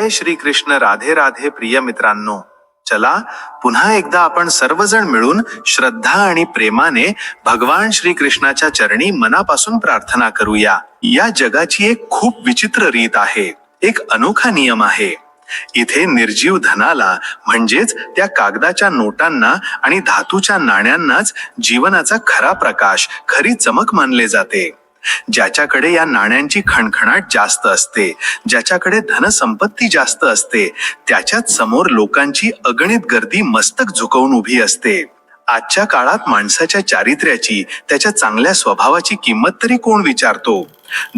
जय श्री कृष्ण. राधे राधे प्रिय मित्रांनो. चला पुन्हा एकदा आपण सर्वजण मिळून श्रद्धा आणि प्रेमाने भगवान श्री कृष्णाच्या चरणी मनापासून प्रार्थना करूया. या जगाची एक खूप विचित्र रीत आहे, एक अनोखा नियम आहे. इथे निर्जीव धनाला म्हणजेच त्या कागदाच्या नोटांना आणि धातूच्या नाण्यांनाच जीवनाचा खरा प्रकाश, खरी चमक मानले जाते. ज्याच्याकडे या नाण्यांची खणखणाट जास्त असते, ज्याच्याकडे धनसंपत्ती जास्त असते, त्याच्याच समोर लोकांची अगणित गर्दी मस्तक झुकवून उभी असते. आजच्या काळात माणसाच्या चारित्र्याची, त्याच्या चांगल्या स्वभावाची किंमत तरी कोण विचारतो?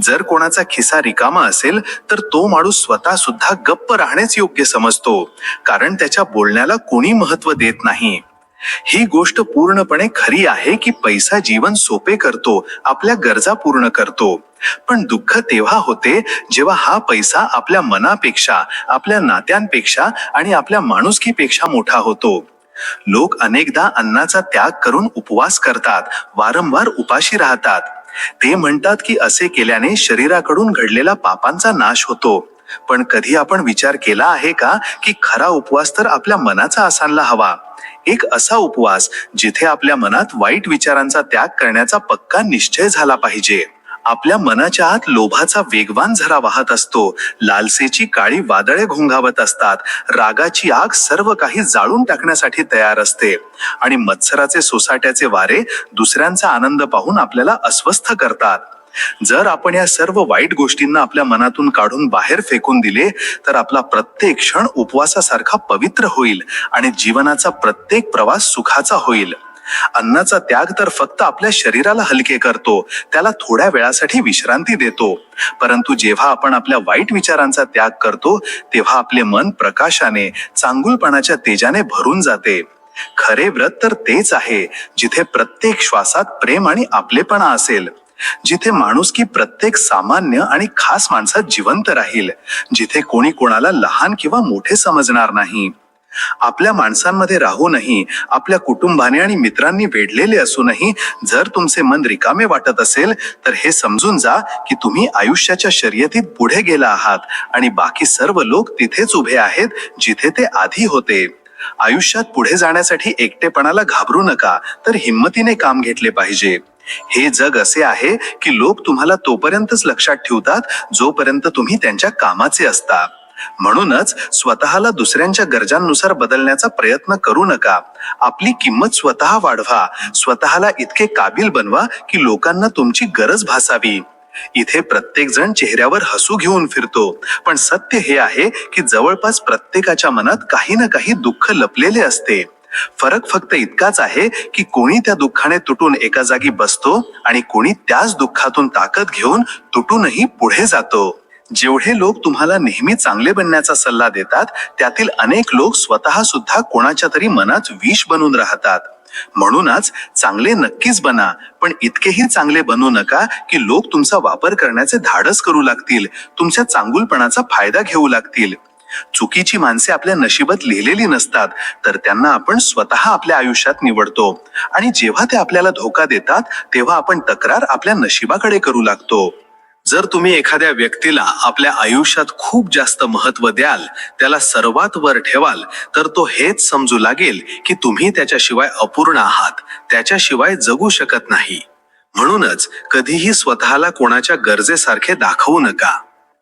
जर कोणाचा खिसा रिकामा असेल तर तो माणूस स्वतः सुद्धा गप्प राहणेच योग्य समजतो, कारण त्याच्या बोलण्याला कोणी महत्व देत नाही. ही गोष्ट पूर्णपणे खरी आहे की पैसा जीवन सोपे करतो, आपल्या गरजा पूर्ण करतो. पण दुःख तेव्हा होते जेव्हा हा पैसा आपल्या मनापेक्षा, आपल्या नात्यांपेक्षा आणि आपल्या माणुसकीपेक्षा मोठा होतो. लोक अनेकदा अन्नाचा त्याग करून उपवास करतात, वारंवार उपाशी राहतात. ते म्हणतात की असे केल्याने शरीराकडून घडलेला पापांचा नाश होतो. पण कधी आपण विचार केला आहे का की खरा उपवास तर आपल्या मनाचा असायला हवा. एक असा उपवास जिथे आपल्या मनात वाईट विचारांचा त्याग करण्याचा पक्का निश्चय झाला पाहिजे. आपल्या मनाच्या आत लोभाचा वेगवान झरा वाहत असतो, लालसेची काळी वादळे घोंघावत असतात, रागाची आग सर्व काही जाळून टाकण्यासाठी तयार असते आणि मत्सराचे सोसाट्याचे वारे दुसऱ्यांचा आनंद पाहून आपल्याला अस्वस्थ करतात. जर आपण या सर्व वाईट गोष्टींना आपल्या मनातून काढून बाहेर फेकून दिले तर आपला प्रत्येक क्षण उपवासासारखा पवित्र होईल आणि जीवनाचा प्रत्येक प्रवास सुखाचा होईल. अन्नाचा त्याग तर फक्त आपल्या शरीराला हलके करतो, त्याला थोड्या वेळासाठी विश्रांती देतो. परंतु जेव्हा आपण आपल्या वाईट विचारांचा त्याग करतो तेव्हा आपले मन प्रकाशाने, चांगुलपणाच्या तेजाने भरून जाते. खरे व्रत तर तेच आहे जिथे प्रत्येक श्वासात प्रेम आणि आपलेपणा असेल, जिथे माणुसकी प्रत्येक सामान्य आणि खास माणसात जिवंत राहील, जिथे कोणी कोणाला लहान किंवा मोठे समजणार नाही. आपल्या माणसांमध्ये राहूनही, आपल्या कुटुंबाने आणि मित्रांनी वेढलेले असूनही जर तुमचे मन रिकामे वाटत असेल तर हे समजून जा की तुम्ही आयुष्याच्या शर्यतीत पुढे गेला आहात आणि बाकी सर्व लोक तिथेच उभे आहेत जिथे ते आधी होते. आयुष्यात पुढे जाण्यासाठी एकटेपणाला घाबरू नका, तर हिम्मतीने काम घेतले पाहिजे. हे जग असे आहे की लोक तुम्हाला तोपर्यंतच लक्षात ठेवतात जोपर्यंत तुम्ही त्यांच्या कामाचे असता. म्हणूनच स्वतःला दुसऱ्यांच्या गरजांनुसार बदलण्याचा प्रयत्न करू नका. आपली किंमत स्वतः वाढवा, स्वतःला इतके काबिल बनवा की लोकांना तुमची गरज भासावी. इथे प्रत्येक जण चेहऱ्यावर हसू घेऊन फिरतो, पण सत्य हे आहे की जवळपास प्रत्येकाच्या मनात काही ना काही दुःख लपलेले असते. फरक फक्त इतकाच आहे की कोणी त्या दुःखाने तुटून एका जागी बसतो आणि कोणी त्याच दुःखातून ताकद घेऊन तुटूनही पुढे जातो. जेवढे लोक तुम्हाला नेहमी चांगले बनण्याचा सल्ला देतात त्यातील अनेक लोक स्वतः सुद्धा कोणाच्या तरी मनात विष बनून राहतात. म्हणूनच चांगले नक्कीच बना, पण इतकेही चांगले बनू नका की लोक तुमचा वापर करण्याचे धाडस करू लागतील, तुमच्या चांगुलपणाचा फायदा घेऊ लागतील. चुकीची माणसे आपल्या नशिबात लिहिलेली नसतात, तर त्यांना आपण स्वतः आपल्या आयुष्यात निवडतो आणि जेव्हा ते आपल्याला धोका देतात तेव्हा आपण तक्रार आपल्या नशिबाकडे करू लागतो. जर तुम्ही एखाद्या व्यक्तीला आपल्या आयुष्यात खूप जास्त महत्व द्याल, त्याला सर्वात वर ठेवाल, तर तो हेच समजू लागेल की तुम्ही त्याच्याशिवाय अपूर्ण आहात, त्याच्याशिवाय जगू शकत नाही. म्हणूनच कधीही स्वतःला कोणाच्या गरजेसारखे दाखवू नका.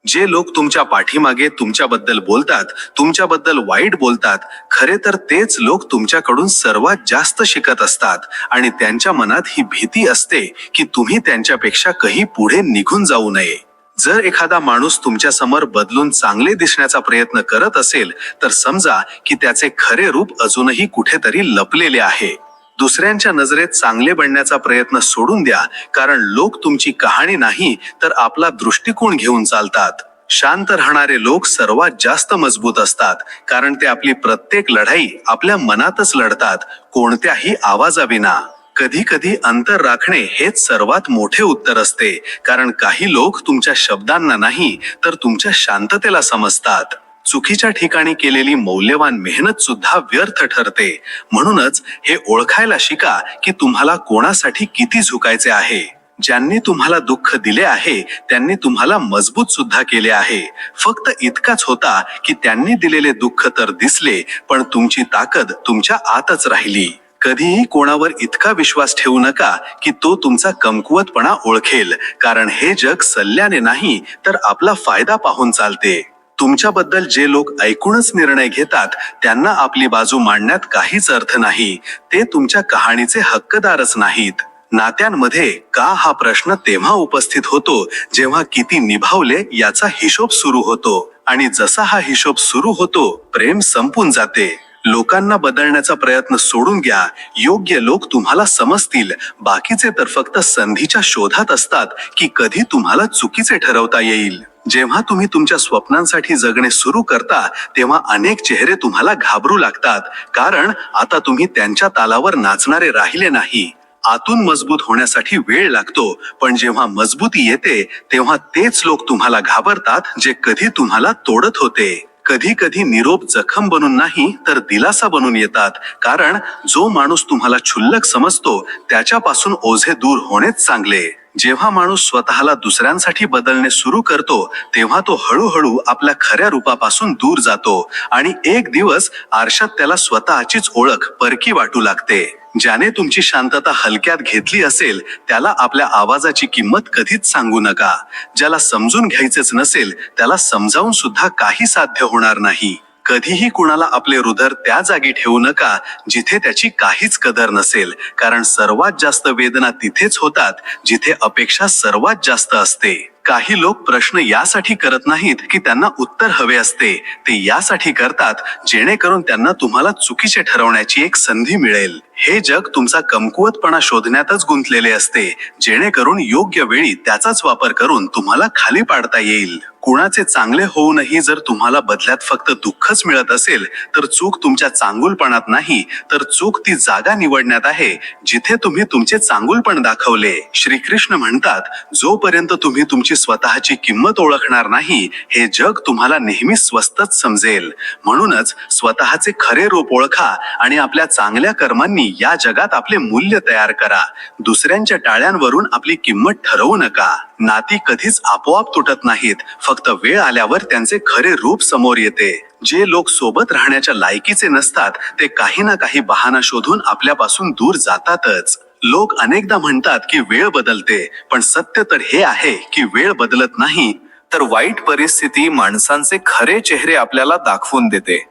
जे लोक तुमच्या पाठीमागे तुमच्याबद्दल बोलतात, तुमच्याबद्दल वाईट बोलतात, खरे तर तेच लोक तुमच्याकडून सर्वात जास्त शिकत असतात आणि त्यांच्या मनात ही भीती असते की तुम्ही त्यांच्यापेक्षा काही पुढे निघून जाऊ नये. जर एखादा माणूस तुमच्या समोर बदलून चांगले दिसण्याचा प्रयत्न करत असेल तर समजा की त्याचे खरे रूप अजूनही कुठेतरी लपलेले आहे. दुसऱ्यांच्या नजरेत चांगले बनण्याचा प्रयत्न सोडून द्या, कारण लोक तुमची कहाणी नाही तर आपला दृष्टिकोन घेऊन चालतात. शांत राहणारे लोक सर्वात जास्त मजबूत असतात, कारण ते आपली प्रत्येक लढाई आपल्या मनातच लढतात, कोणत्याही आवाजाविना. कधी कधी अंतर राखणे हेच सर्वात मोठे उत्तर असते, कारण काही लोक तुमच्या शब्दांना नाही तर तुमच्या शांततेला समजतात. चुकीच्या ठिकाणी केलेली मौल्यवान मेहनत सुद्धा व्यर्थ ठरते. म्हणूनच हे ओळखायला शिका की तुम्हाला कोणासाठी किती झुकायचे आहे. ज्यांनी तुम्हाला दुःख दिले आहे त्यांनी तुम्हाला मजबूत सुद्धा केले आहे. फक्त इतकाच होता की त्यांनी दिलेले दुःख तर दिसले, पण तुमची ताकद तुमच्या आतच राहिली. कधीही कोणावर इतका विश्वास ठेवू नका की तो तुमचा कमकुवतपणा ओळखेल, कारण हे जग सल्ल्याने नाही तर आपला फायदा पाहून चालते. तुमच्याबद्दल जे लोक ऐकूनच निर्णय घेतात त्यांना आपली बाजू मांडण्यात काहीच अर्थ नाही. ते तुमच्या कहाणीचे हक्कदारच नाहीत. नात्यांमध्ये का हा प्रश्न तेव्हा उपस्थित होतो जेव्हा किती निभावले याचा हिशोब सुरू होतो, आणि जसा हा हिशोब सुरू होतो प्रेम संपून जाते. लोकांना बदलण्याचा प्रयत्न सोडून घ्या. योग्य लोक तुम्हाला समजतील. बाकीचे तर फक्त संधीच्या शोधात असतात की कधी तुम्हाला चुकीचे ठरवता येईल. जेव्हा तुम्ही तुमच्या स्वप्नांसाठी जगणे सुरू करता तेव्हा अनेक चेहरे तुम्हाला घाबरू लागतात, कारण आता तुम्ही त्यांच्या तालावर नाचणारे राहिले नाही. आतून मजबूत होण्यासाठी वेळ लागतो, पण जेव्हा मजबूती येते तेव्हा तेच लोक तुम्हाला घाबरतात जे कधी तुम्हाला तोडत होते. कधी कधी निरोप जखम बनून नाही तर दिलासा बनून येतात, कारण जो माणूस तुम्हाला क्षुल्लक समजतो त्याच्यापासून ओझे दूर होणेच चांगले. जेव्हा माणूस स्वतःला दुसऱ्यांसाठी बदलणे सुरू करतो तेव्हा तो हळूहळू आपल्या खऱ्या रूपापासून दूर जातो, आणि एक दिवस आरशात त्याला स्वतःचीच ओळख परकी वाटू लागते. ज्याने तुमची शांतता हलक्यात घेतली असेल त्याला आपल्या आवाजाची किंमत कधीच सांगू नका. ज्याला समजून घ्यायचेच नसेल त्याला समजावून सुद्धा काही साध्य होणार नाही. कधीही कुणाला आपले हृदय त्या जागी ठेवू नका जिथे त्याची काहीच कदर नसेल, कारण सर्वात जास्त वेदना तिथेच होतात जिथे अपेक्षा सर्वात जास्त असते. काही लोक प्रश्न यासाठी करत नाहीत की त्यांना उत्तर हवे असते, ते यासाठी करतात जेणेकरून त्यांना तुम्हाला चुकीचे ठरवण्याची एक संधी मिळेल. हे जग तुमचा कमकुवतपणा शोधण्यातच गुंतलेले असते, जेणेकरून योग्य वेळी त्याचाच वापर करून तुम्हाला खाली पाडता येईल. कुणाचे चांगले होऊनही जर तुम्हाला बदल्यात फक्त दुःखच मिळत असेल तर चूक तुमच्या चांगुलपणात नाही, तर चूक ती जागा निवडण्यात आहे जिथे तुम्ही तुमचे चांगुलपण दाखवले. श्रीकृष्ण म्हणतात, जोपर्यंत तुम्ही तुमची स्वतःची किंमत ओळखणार नाही हे जग तुम्हाला नेहमी स्वस्तच समजेल. म्हणूनच स्वतःचे खरे रूप ओळखा आणि आपल्या चांगल्या कर्मांनी या जगात आपले मूल्य तयार करा. दुसऱ्यांच्या टाळ्यांवरून आपली किंमत ठरवू नका. नाती कधीच आपोआप तुटत नाहीत, फक्त वेळ आल्यावर त्यांचे खरे रूप समोर येते. जे लोक सोबत राहण्याच्या लायकीचे नसतात ते काही ना काही बहाणा शोधून आपल्यापासून दूर जातातच. लोक अनेकदा म्हणतात की वेळ बदलते, पण सत्य तर हे आहे की वेळ बदलत नाही, तर वाईट परिस्थिती माणसांचे खरे चेहरे आपल्याला दाखवून देते.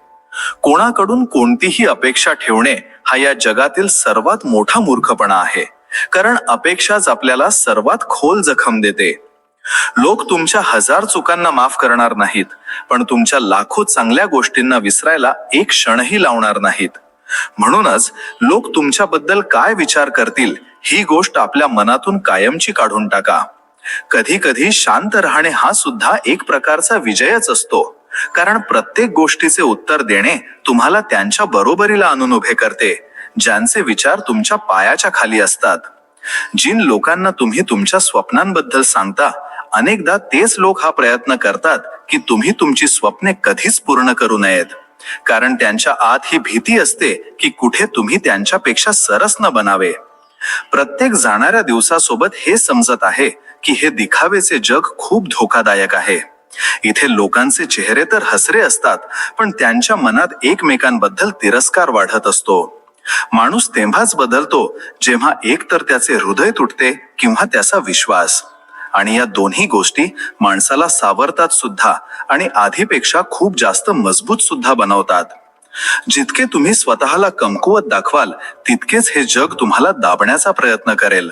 कोणाकडून कोणतीही अपेक्षा ठेवणे हा या जगातील सर्वात मोठा मूर्खपणा आहे, कारण अपेक्षाच आपल्याला सर्वात खोल जखम देते. लोक तुमच्या 1000 चुकांना माफ करणार नाहीत, पण तुमच्या लाखो चांगल्या गोष्टींना विसरायला एक क्षणही लावणार नाहीत. म्हणूनच लोक तुमच्याबद्दल काय विचार करतील ही गोष्ट आपल्या मनातून कायमची काढून टाका. कधी कधी शांत राहणे हा सुद्धा एक प्रकारचा विजयच असतो, कारण प्रत्येक गोष्टीचे उत्तर देणे तुम्हाला त्यांच्या बरोबरीला आणून उभे करते ज्यांचे विचार तुमच्या पायाच्या खाली असतात. जिन लोकांना तुम्ही तुमच्या स्वप्नांबद्दल सांगता अनेकदा तेच लोक हा प्रयत्न करतात की तुम्ही तुमची स्वप्ने कधीच पूर्ण करू नयेत, कारण त्यांच्या आत ही भीती असते की कुठे तुम्ही त्यांच्यापेक्षा सरस न बनावे. प्रत्येक जाणाऱ्या दिवसासोबत हे समजत आहे की हे दिखावेचे जग खूप धोकादायक आहे. इथे लोकांचे चेहरे तर हसरे असतात, पण त्यांच्या मनात एकमेकांबद्दल तिरस्कार वाढत असतो. माणूस तेव्हाच बदलतो जेव्हा एक तर त्याचे हृदय तुटते किंवा त्याचा विश्वास, आणि या दोन्ही गोष्टी माणसाला सावरतात सुद्धा आणि आधीपेक्षा खूप जास्त मजबूत सुद्धा बनवतात. जितके तुम्ही स्वतःला कमकुवत दाखवाल तितकेच हे जग तुम्हाला दाबण्याचा प्रयत्न करेल.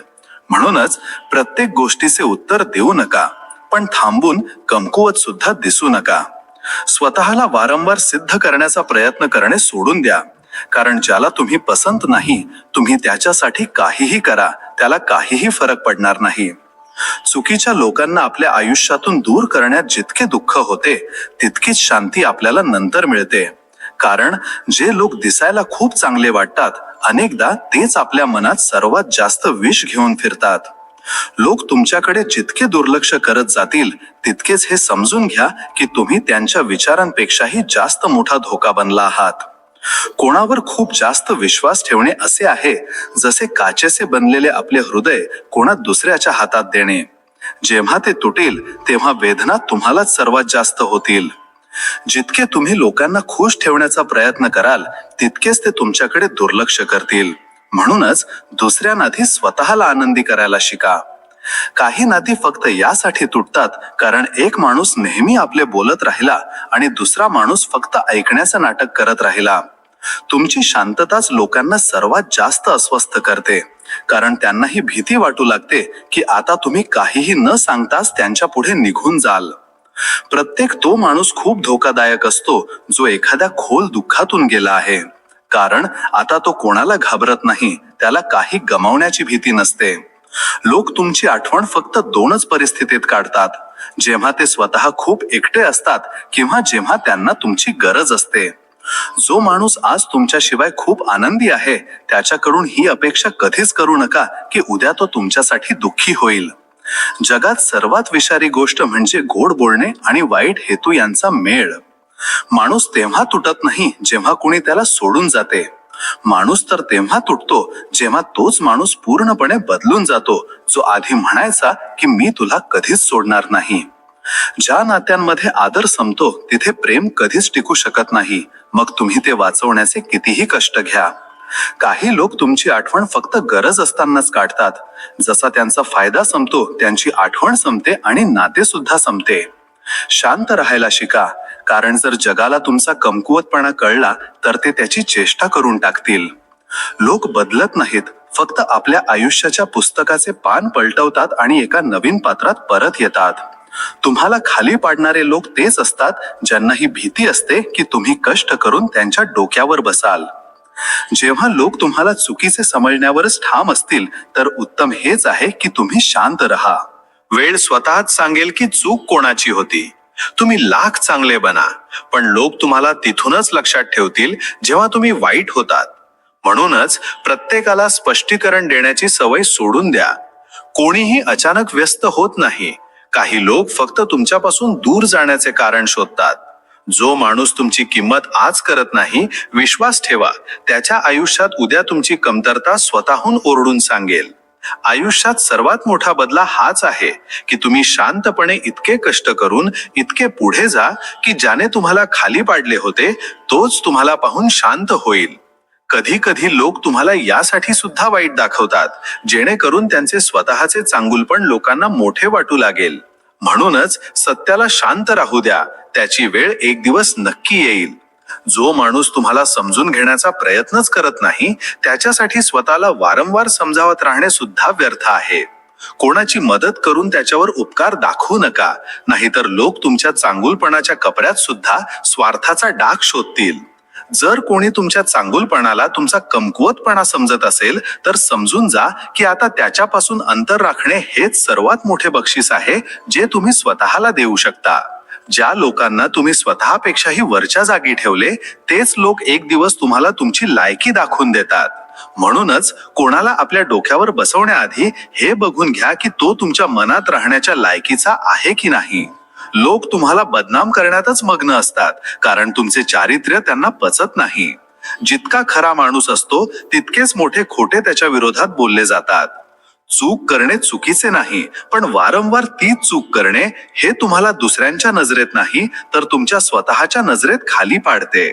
म्हणूनच प्रत्येक गोष्टीचे उत्तर देऊ नका, पण थांबून कमकुवत सुद्धा दिसू नका. स्वतःला वारंवार सिद्ध करण्याचा प्रयत्न करणे सोडून द्या, कारण ज्याला तुम्ही पसंत नाही तुम्ही त्याच्यासाठी काहीही करा, त्याला काहीही फरक पडणार नाही. चुकीच्या लोकांना आपल्या आयुष्यातून दूर करण्यात जितके दुःख होते तितकीच शांती आपल्याला नंतर मिळते, कारण जे लोक दिसायला खूप चांगले वाटतात अनेकदा तेच आपल्या मनात सर्वात जास्त विष घेऊन फिरतात. लोक तुमच्याकडे जितके दुर्लक्ष करत जातील तितकेच हे समजून घ्या की तुम्ही त्यांच्या विचारांपेक्षाही जास्त मोठा धोका बनला आहात. कोणावर खूप जास्त विश्वास ठेवणे असे आहे जसे काचेचे बनलेले आपले हृदय कोणा दुसऱ्याच्या हातात देणे. जेव्हा ते तुटेल तेव्हा वेदना तुम्हालाच सर्वात जास्त होतील. जितके तुम्ही लोकांना खुश ठेवण्याचा प्रयत्न कराल तितकेच ते तुमच्याकडे दुर्लक्ष करतील. म्हणूनच दुसऱ्या नाती स्वतःला आनंदी करायला शिका. काही नाती फक्त यासाठी तुटतात कारण एक माणूस नेहमी आपले बोलत राहिला आणि दुसरा माणूस फक्त ऐकण्याचं नाटक करत राहिला. तुमची शांतताच लोकांना सर्वात जास्त अस्वस्थ करते, कारण त्यांना ही भीती वाटू लागते की आता तुम्ही काहीही न सांगताच त्यांच्या पुढे निघून जाल. प्रत्येक तो माणूस खूप धोकादायक असतो जो एखाद्या खोल दुःखातून गेला आहे, कारण आता तो कोणाला घाबरत नाही, त्याला काही गमावण्याची भीती नसते. लोक तुमची आठवण फक्त दोनच परिस्थितीत काढतात, जेव्हा ते स्वतः खूप एकटे असतात किंवा जेव्हा त्यांना तुमची गरज असते. जो माणूस आज तुमच्याशिवाय खूप आनंदी आहे त्याच्याकडून ही अपेक्षा कधीच करू नका की उद्या तो तुमच्यासाठी दुःखी होईल. जगात सर्वात विषारी गोष्ट म्हणजे गोड बोलणे आणि वाईट हेतू यांचा मेळ. माणूस तेव्हा तुटत नाही जेव्हा कोणी त्याला सोडून जाते. माणूस तर तेव्हा तुटतो जेव्हा तोच माणूस पूर्णपणे बदलून जातो जो आधी म्हणायचा की मी तुला कधीच सोडणार नाही. ज्या नात्यांमध्ये आदर संपतो तिथे प्रेम कधीच टिकू शकत नाही, मग तुम्ही ते वाचवण्याचे कितीही कष्ट घ्या. काही लोक तुमची आठवण फक्त गरज असतानाच काढतात. जसा त्यांचा फायदा संपतो त्यांची आठवण संपते आणि नाते सुद्धा संपते. शांत राहायला शिका, कारण जर जगाला तुमचा कमकुवतपणा कळला तर ते त्याची चेष्टा करून टाकतील. लोक बदलत नाहीत, फक्त आपल्या आयुष्याच्या पुस्तकाचे पान पलटवतात आणि एका नवीन पात्रात परत येतात. तुम्हाला खाली पाडणारे लोक तेच असतात ज्यांना ही भीती असते की तुम्ही कष्ट करून त्यांच्या डोक्यावर बसाल. जेव्हा लोक तुम्हाला चुकीचे समजण्यावरच ठाम असतील तर उत्तम हेच आहे की तुम्ही शांत राहा. वेळ स्वतःच सांगेल की चूक कोणाची होती. तुम्ही लाख चांगले बना, पण लोक तुम्हाला तिथूनच लक्षात ठेवतील जेव्हा तुम्ही वाईट होतात. म्हणूनच प्रत्येकाला स्पष्टीकरण देण्याची सवय सोडून द्या. कोणीही अचानक व्यस्त होत नाही. काही लोक फक्त तुमच्यापासून दूर जाण्याचे कारण शोधतात. जो माणूस तुमची किंमत आज करत नाही, विश्वास ठेवा, त्याच्या आयुष्यात उद्या तुमची कमतरता स्वतःहून ओरडून सांगेल. आयुष्यात सर्वात मोठा बदला हाच आहे की तुम्ही शांतपणे इतके कष्ट करून इतके पुढे जा की ज्याने तुम्हाला खाली पाडले होते तोच तुम्हाला पाहून शांत होईल. कधी कधी लोक तुम्हाला यासाठी सुद्धा वाईट दाखवतात जेणेकरून त्यांचे स्वतःचे चांगुलपण लोकांना मोठे वाटू लागेल. म्हणूनच सत्याला शांत राहू द्या, त्याची वेळ एक दिवस नक्की येईल. जो माणूस तुम्हाला समजून घेण्याचा प्रयत्नच करत नाही त्याच्यासाठी स्वतःला वारंवार समजावत राहणे सुद्धा व्यर्थ आहे. कोणाची मदत करून त्याच्यावर उपकार दाखवू नका, नाहीतर लोक तुमच्या चांगुलपणाच्या कपड्यात सुद्धा स्वार्थाचा डाग शोधतील. जर कोणी तुमच्या चांगुलपणाला तुमचा कमकुवतपणा समजत असेल तर समजून जा की आता त्याच्यापासून अंतर राखणे हेच सर्वात मोठे बक्षीस आहे जे तुम्ही स्वतःला देऊ शकता. ज्या लोकांना तुम्ही स्वतःपेक्षाही वरच्या जागी ठेवले तेच लोक एक दिवस तुम्हाला तुमची लायकी दाखवून देतात. म्हणूनच कोणाला आपल्या डोक्यावर बसवण्याआधी हे बघून घ्या की तो तुमच्या मनात राहण्याच्या लायकीचा आहे की नाही. लोक तुम्हाला बदनाम करण्यातच मग्न असतात कारण तुमचे चारित्र्य त्यांना पचत नाही. जितका खरा माणूस असतो तितकेच मोठे खोटे त्याच्या विरोधात बोलले जातात. चूक करणे चुकीचे नाही, पण वारंवार तीच चूक करणे हे तुम्हाला दुसऱ्यांच्या नजरेत नाही तर तुमच्या स्वतःच्या नजरेत खाली पाडते.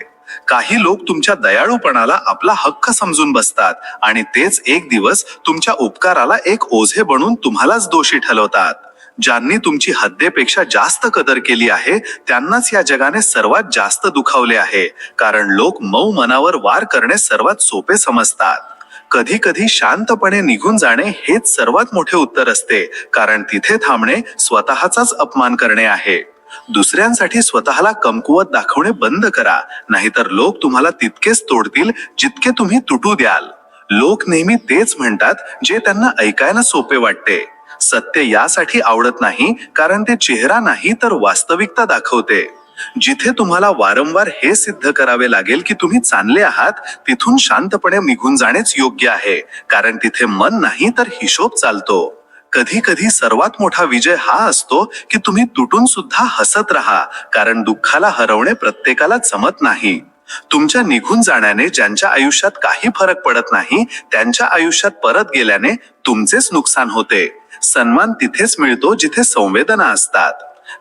काही लोक तुमच्या दयाळूपणाला आपला हक्क समजून बसतात आणि तेच एक दिवस तुमच्या उपकाराला एक ओझे बनून तुम्हालाच दोषी ठरवतात. ज्यांनी तुमची हद्देपेक्षा जास्त कदर केली आहे त्यांनाच या जगाने सर्वात जास्त दुखावले आहे, कारण लोक मऊ मनावर वार करणे सर्वात सोपे समजतात. कधी कधी शांतपणे निघून जाणे हेच सर्वात मोठे उत्तर असते, कारण तिथे थांबणे स्वतःचाच अपमान करणे आहे. दुसऱ्यांसाठी स्वतःला कमकुवत दाखवणे बंद करा, नाहीतर लोक तुम्हाला तितकेच तोडतील जितके तुम्ही तुटू द्याल. लोक नेहमी तेच म्हणतात जे त्यांना ऐकायला सोपे वाटते. सत्य यासाठी आवडत नाही कारण ते चेहरा नाही तर वास्तविकता दाखवते. जिथे तुम्हाला वारंवार हे सिद्ध करावे लागेल की तुम्ही चांगले आहात तिथून शांतपणे निघून जाणेच योग्य आहे, कारण तिथे मन नाही तर हिशोब चालतो. कधी कधी सर्वात मोठा विजय हा असतो की तुम्ही तुटून सुद्धा हसत राहा, कारण दुःखाला हरवणे प्रत्येकाला जमत नाही. तुमच्या निघून जाण्याने ज्यांच्या आयुष्यात काही फरक पडत नाही त्यांच्या आयुष्यात परत गेल्याने तुमचेच नुकसान होते. सन्मान तिथेच मिळतो जिथे संवेदना असतात.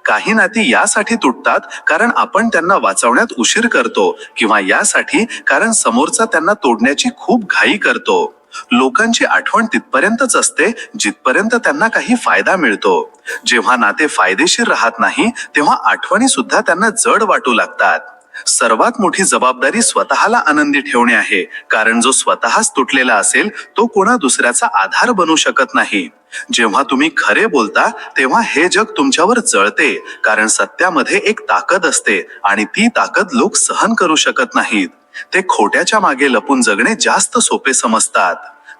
काही नाती यासाठी तुटतात कारण आपण त्यांना वाचवण्यात उशीर करतो किंवा यासाठी कारण समोरचा त्यांना तोडण्याची खूप घाई करतो. लोकांची आठवण तिथपर्यंतच असते जिथपर्यंत त्यांना काही फायदा मिळतो. जेव्हा नाते फायदेशीर राहत नाही तेव्हा आठवणी सुद्धा त्यांना जड वाटू लागतात. सर्वात मोठी जबाबदारी स्वतःला आनंदी ठेवणे आहे, कारण जो स्वतःच तुटलेला असेल तो कोणा दुसऱ्याचा आधार बनू शकत नाही. जेव्हा तुम्ही खरे बोलता तेव्हा हे जग तुमच्यावर जळते, कारण सत्यामध्ये एक ताकद असते आणि ती ताकद लोक सहन करू शकत नाहीत. ते खोट्याच्या मागे लपून जगणे जास्त सोपे समजतात.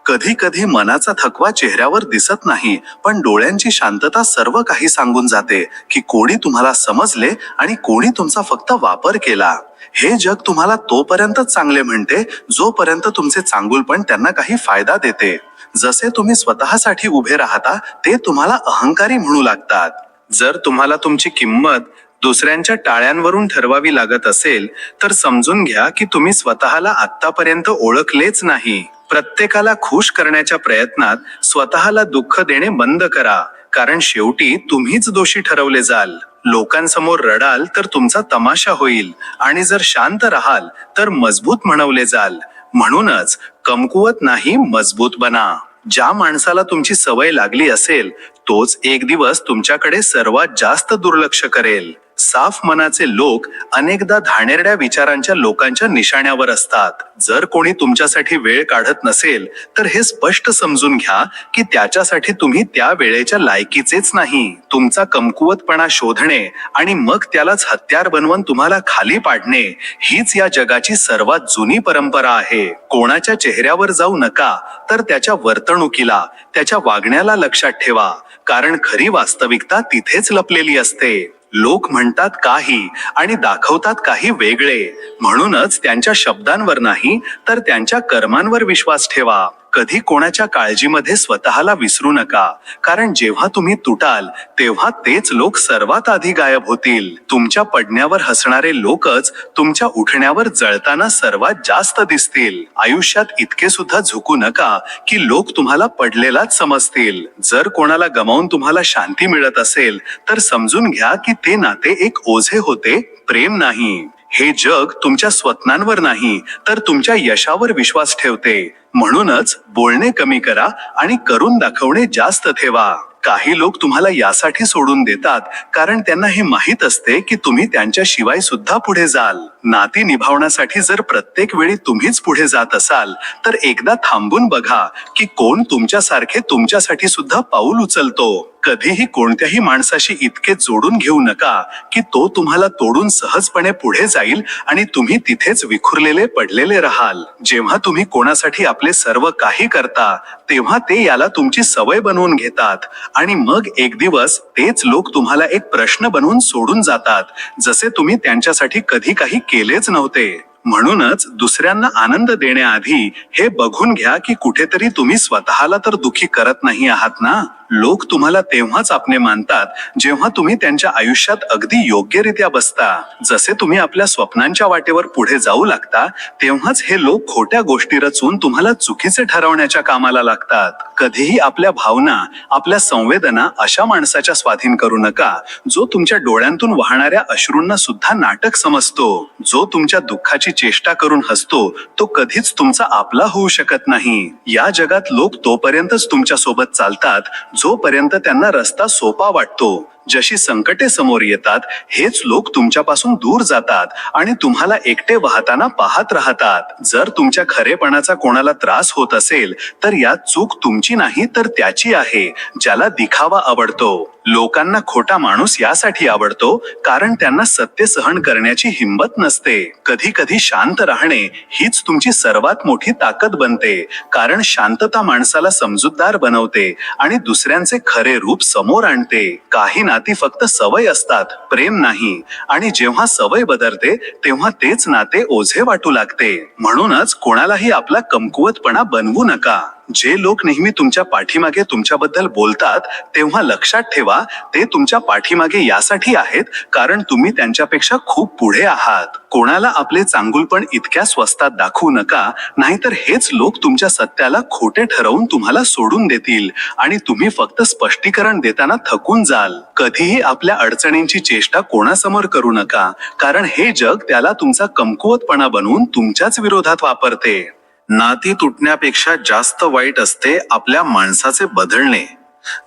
कधी कधी मनाचा थकवा चेहऱ्यावर दिसत नाही, पण डोळ्यांची शांतता सर्व काही सांगून जाते की कोणी तुम्हाला समजले आणि कोणी तुमचा फक्त वापर केला. हे जग तुम्हाला तोपर्यंत चांगले म्हणते जोपर्यंत तुमचे चांगुलपण त्यांना काही फायदा देते. जसे तुम्ही स्वतःसाठी उभे राहता ते तुम्हाला अहंकारी म्हणू लागतात. जर तुम्हाला तुमची किंमत दुसऱ्यांच्या टाळ्यांवरून ठरवावी लागत असेल तर समजून घ्या की तुम्ही स्वतःला आत्तापर्यंत ओळखलेच नाही. प्रत्येकाला खुश करण्याच्या प्रयत्नात स्वतःला दुःख देणे बंद करा, कारण शेवटी तुम्हीच दोषी ठरवले जाल. लोकांसमोर रडाल तर तुमचा तमाशा होईल आणि जर शांत राहाल तर मजबूत म्हणवले जाल. म्हणूनच कमकुवत नाही, मजबूत बना. ज्या माणसाला तुमची सवय लागली असेल तोच एक दिवस तुमच्याकडे सर्वात जास्त दुर्लक्ष करेल. साफ मनाचे लोक अनेकदा घाणेरड्या विचारांच्या लोकांच्या निशाण्यावर असतात. जर कोणी तुमच्यासाठी वेळ काढत नसेल तर हे स्पष्ट समजून घ्या की त्याच्यासाठी तुम्ही त्या वेळेच्या लायकीचेच नाही. तुमचा कमकुवतपणा शोधणे आणि मग त्यालाच हत्यार बनवून तुम्हाला खाली पाडणे हीच या जगाची सर्वात जुनी परंपरा आहे. कोणाच्या चेहऱ्यावर जाऊ नका, तर त्याच्या वर्तणुकीला, त्याच्या वागण्याला लक्षात ठेवा, कारण खरी वास्तविकता तिथेच लपलेली असते. लोक म्हणतात काही आणि दाखवतात काही वेगळे, म्हणूनच त्यांच्या शब्दांवर नाही तर त्यांच्या कर्मांवर विश्वास ठेवा. कधी कोणाच्या काळजीमध्ये स्वतःला विसरू नका, कारण जेव्हा तुम्ही तुटाल तेव्हा तेच लोक सर्वात आधी गायब होतील. तुमच्या पडण्यावर हसणारे लोकच तुमच्या उठण्यावर जळताना सर्वात जास्त दिसतील. आयुष्यात इतके सुद्धा झुकू नका की लोक तुम्हाला पडलेलाच समजतील. जर कोणाला गमावून तुम्हाला शांती मिळत असेल तर समजून घ्या की ते नाते एक ओझे होते, प्रेम नाही. हे जग तुमच्या स्वप्नांवर नाही तर तुमच्या यशावर विश्वास ठेवते. म्हणूनच बोलणे कमी करा आणि करून दाखवणे जास्त ठेवा. काही लोक तुम्हाला यासाठी सोडून देतात कारण त्यांना हे माहीत असते की तुम्ही त्यांच्याशिवाय सुद्धा पुढे जाल. नाती निभावण्यासाठी जर प्रत्येक वेळी तुम्हीच पुढे जात असाल तर एकदा थांबून बघा की कोण तुमच्यासारखे तुमच्यासाठी सुद्धा पाऊल उचलतो. कधीही कोणत्याही माणसाशी इतके जोडून घेऊ नका की तो तुम्हाला तोडून सहजपणे पुढे जाईल आणि तुम्ही तिथेच विखुरलेले पडलेले राहाल. जेव्हा तुम्ही कोणासाठी आपले सर्व काही करता तेव्हा ते याला तुमची सवय बनवून घेतात आणि मग एक दिवस तेच लोक तुम्हाला एक प्रश्न बनवून सोडून जातात, जसे तुम्ही त्यांच्यासाठी कधी काही केलेच नव्हते. म्हणूनच दुसऱ्यांना आनंद देण्याआधी हे बघून घ्या की कुठेतरी तुम्ही स्वतःला तर दुखी करत नाही आहात ना. लोक तुम्हाला तेव्हाच आपले मानतात जेव्हा तुम्ही त्यांच्या आयुष्यात अगदी योग्यरित्या बसता. जसे तुम्ही आपल्या स्वप्नांच्या वाटेवर पुढे जाऊ लागता तेव्हाच हे लोक खोट्या गोष्टी रचून तुम्हाला चुकीचे ठरवण्याच्या कामाला लागतात. कधीही आपल्या भावना, आपल्या संवेदना अशा माणसाच्या स्वाधीन करू नका जो तुमच्या डोळ्यांतून वाहणाऱ्या अश्रूंना सुद्धा नाटक समजतो. जो तुमच्या दुःखाची चेष्टा करून हसतो तो कधीच तुमचा आपला होऊ शकत नाही. या जगात लोक तोपर्यंतच तुमच्या सोबत चालतात जोपर्यंत त्यांना रस्ता सोपा वाटतो. जशी संकटे समोर येतात हेच लोक तुमच्यापासून दूर जातात आणि तुम्हाला एकटे वाहताना पाहत राहतात. जर तुमच्या खरेपणाचा कोणाला त्रास होत असेल तर यात चूक तुमची नाही तर त्याची आहे, ज्याला दिखावा आवडतो. लोकांना खोटा माणूस यासाठी आवडतो कारण त्यांना सत्य सहन करण्याची हिंमत नसते. कधी कधी शांत राहणे हीच तुमची सर्वात मोठी ताकद बनते, कारण शांतता माणसाला समजूतदार बनवते आणि दुसऱ्यांचे खरे रूप समोर आणते. काही नाती फक्त सवय असतात, प्रेम नाही, आणि जेव्हा सवय बदलते तेव्हा तेच नाते ओझे वाटू लागते. म्हणूनच कोणालाही आपला कमकुवतपणा बनवू नका. जे लोक नेहमी तुमच्या पाठीमागे तुमच्याबद्दल बोलतात तेव्हा लक्षात ठेवा, ते तुमच्या पाठीमागे यासाठी आहेत कारण तुम्ही त्यांच्यापेक्षा खूप पुढे आहात. कोणाला आपले चांगुलपण इतक्या स्वस्तात दाखवू नका, नाहीतर हेच लोक तुमच्या सत्याला खोटे ठरवून तुम्हाला सोडून देतील आणि तुम्ही फक्त स्पष्टीकरण देताना थकून जाल. कधीही आपल्या अडचणींची चेष्टा कोणासमोर करू नका, कारण हे जग त्याला तुमचा कमकुवतपणा बनवून तुमच्याच विरोधात वापरते. नाती तुटण्यापेक्षा जास्त वाईट असते आपल्या माणसाचे बदलणे.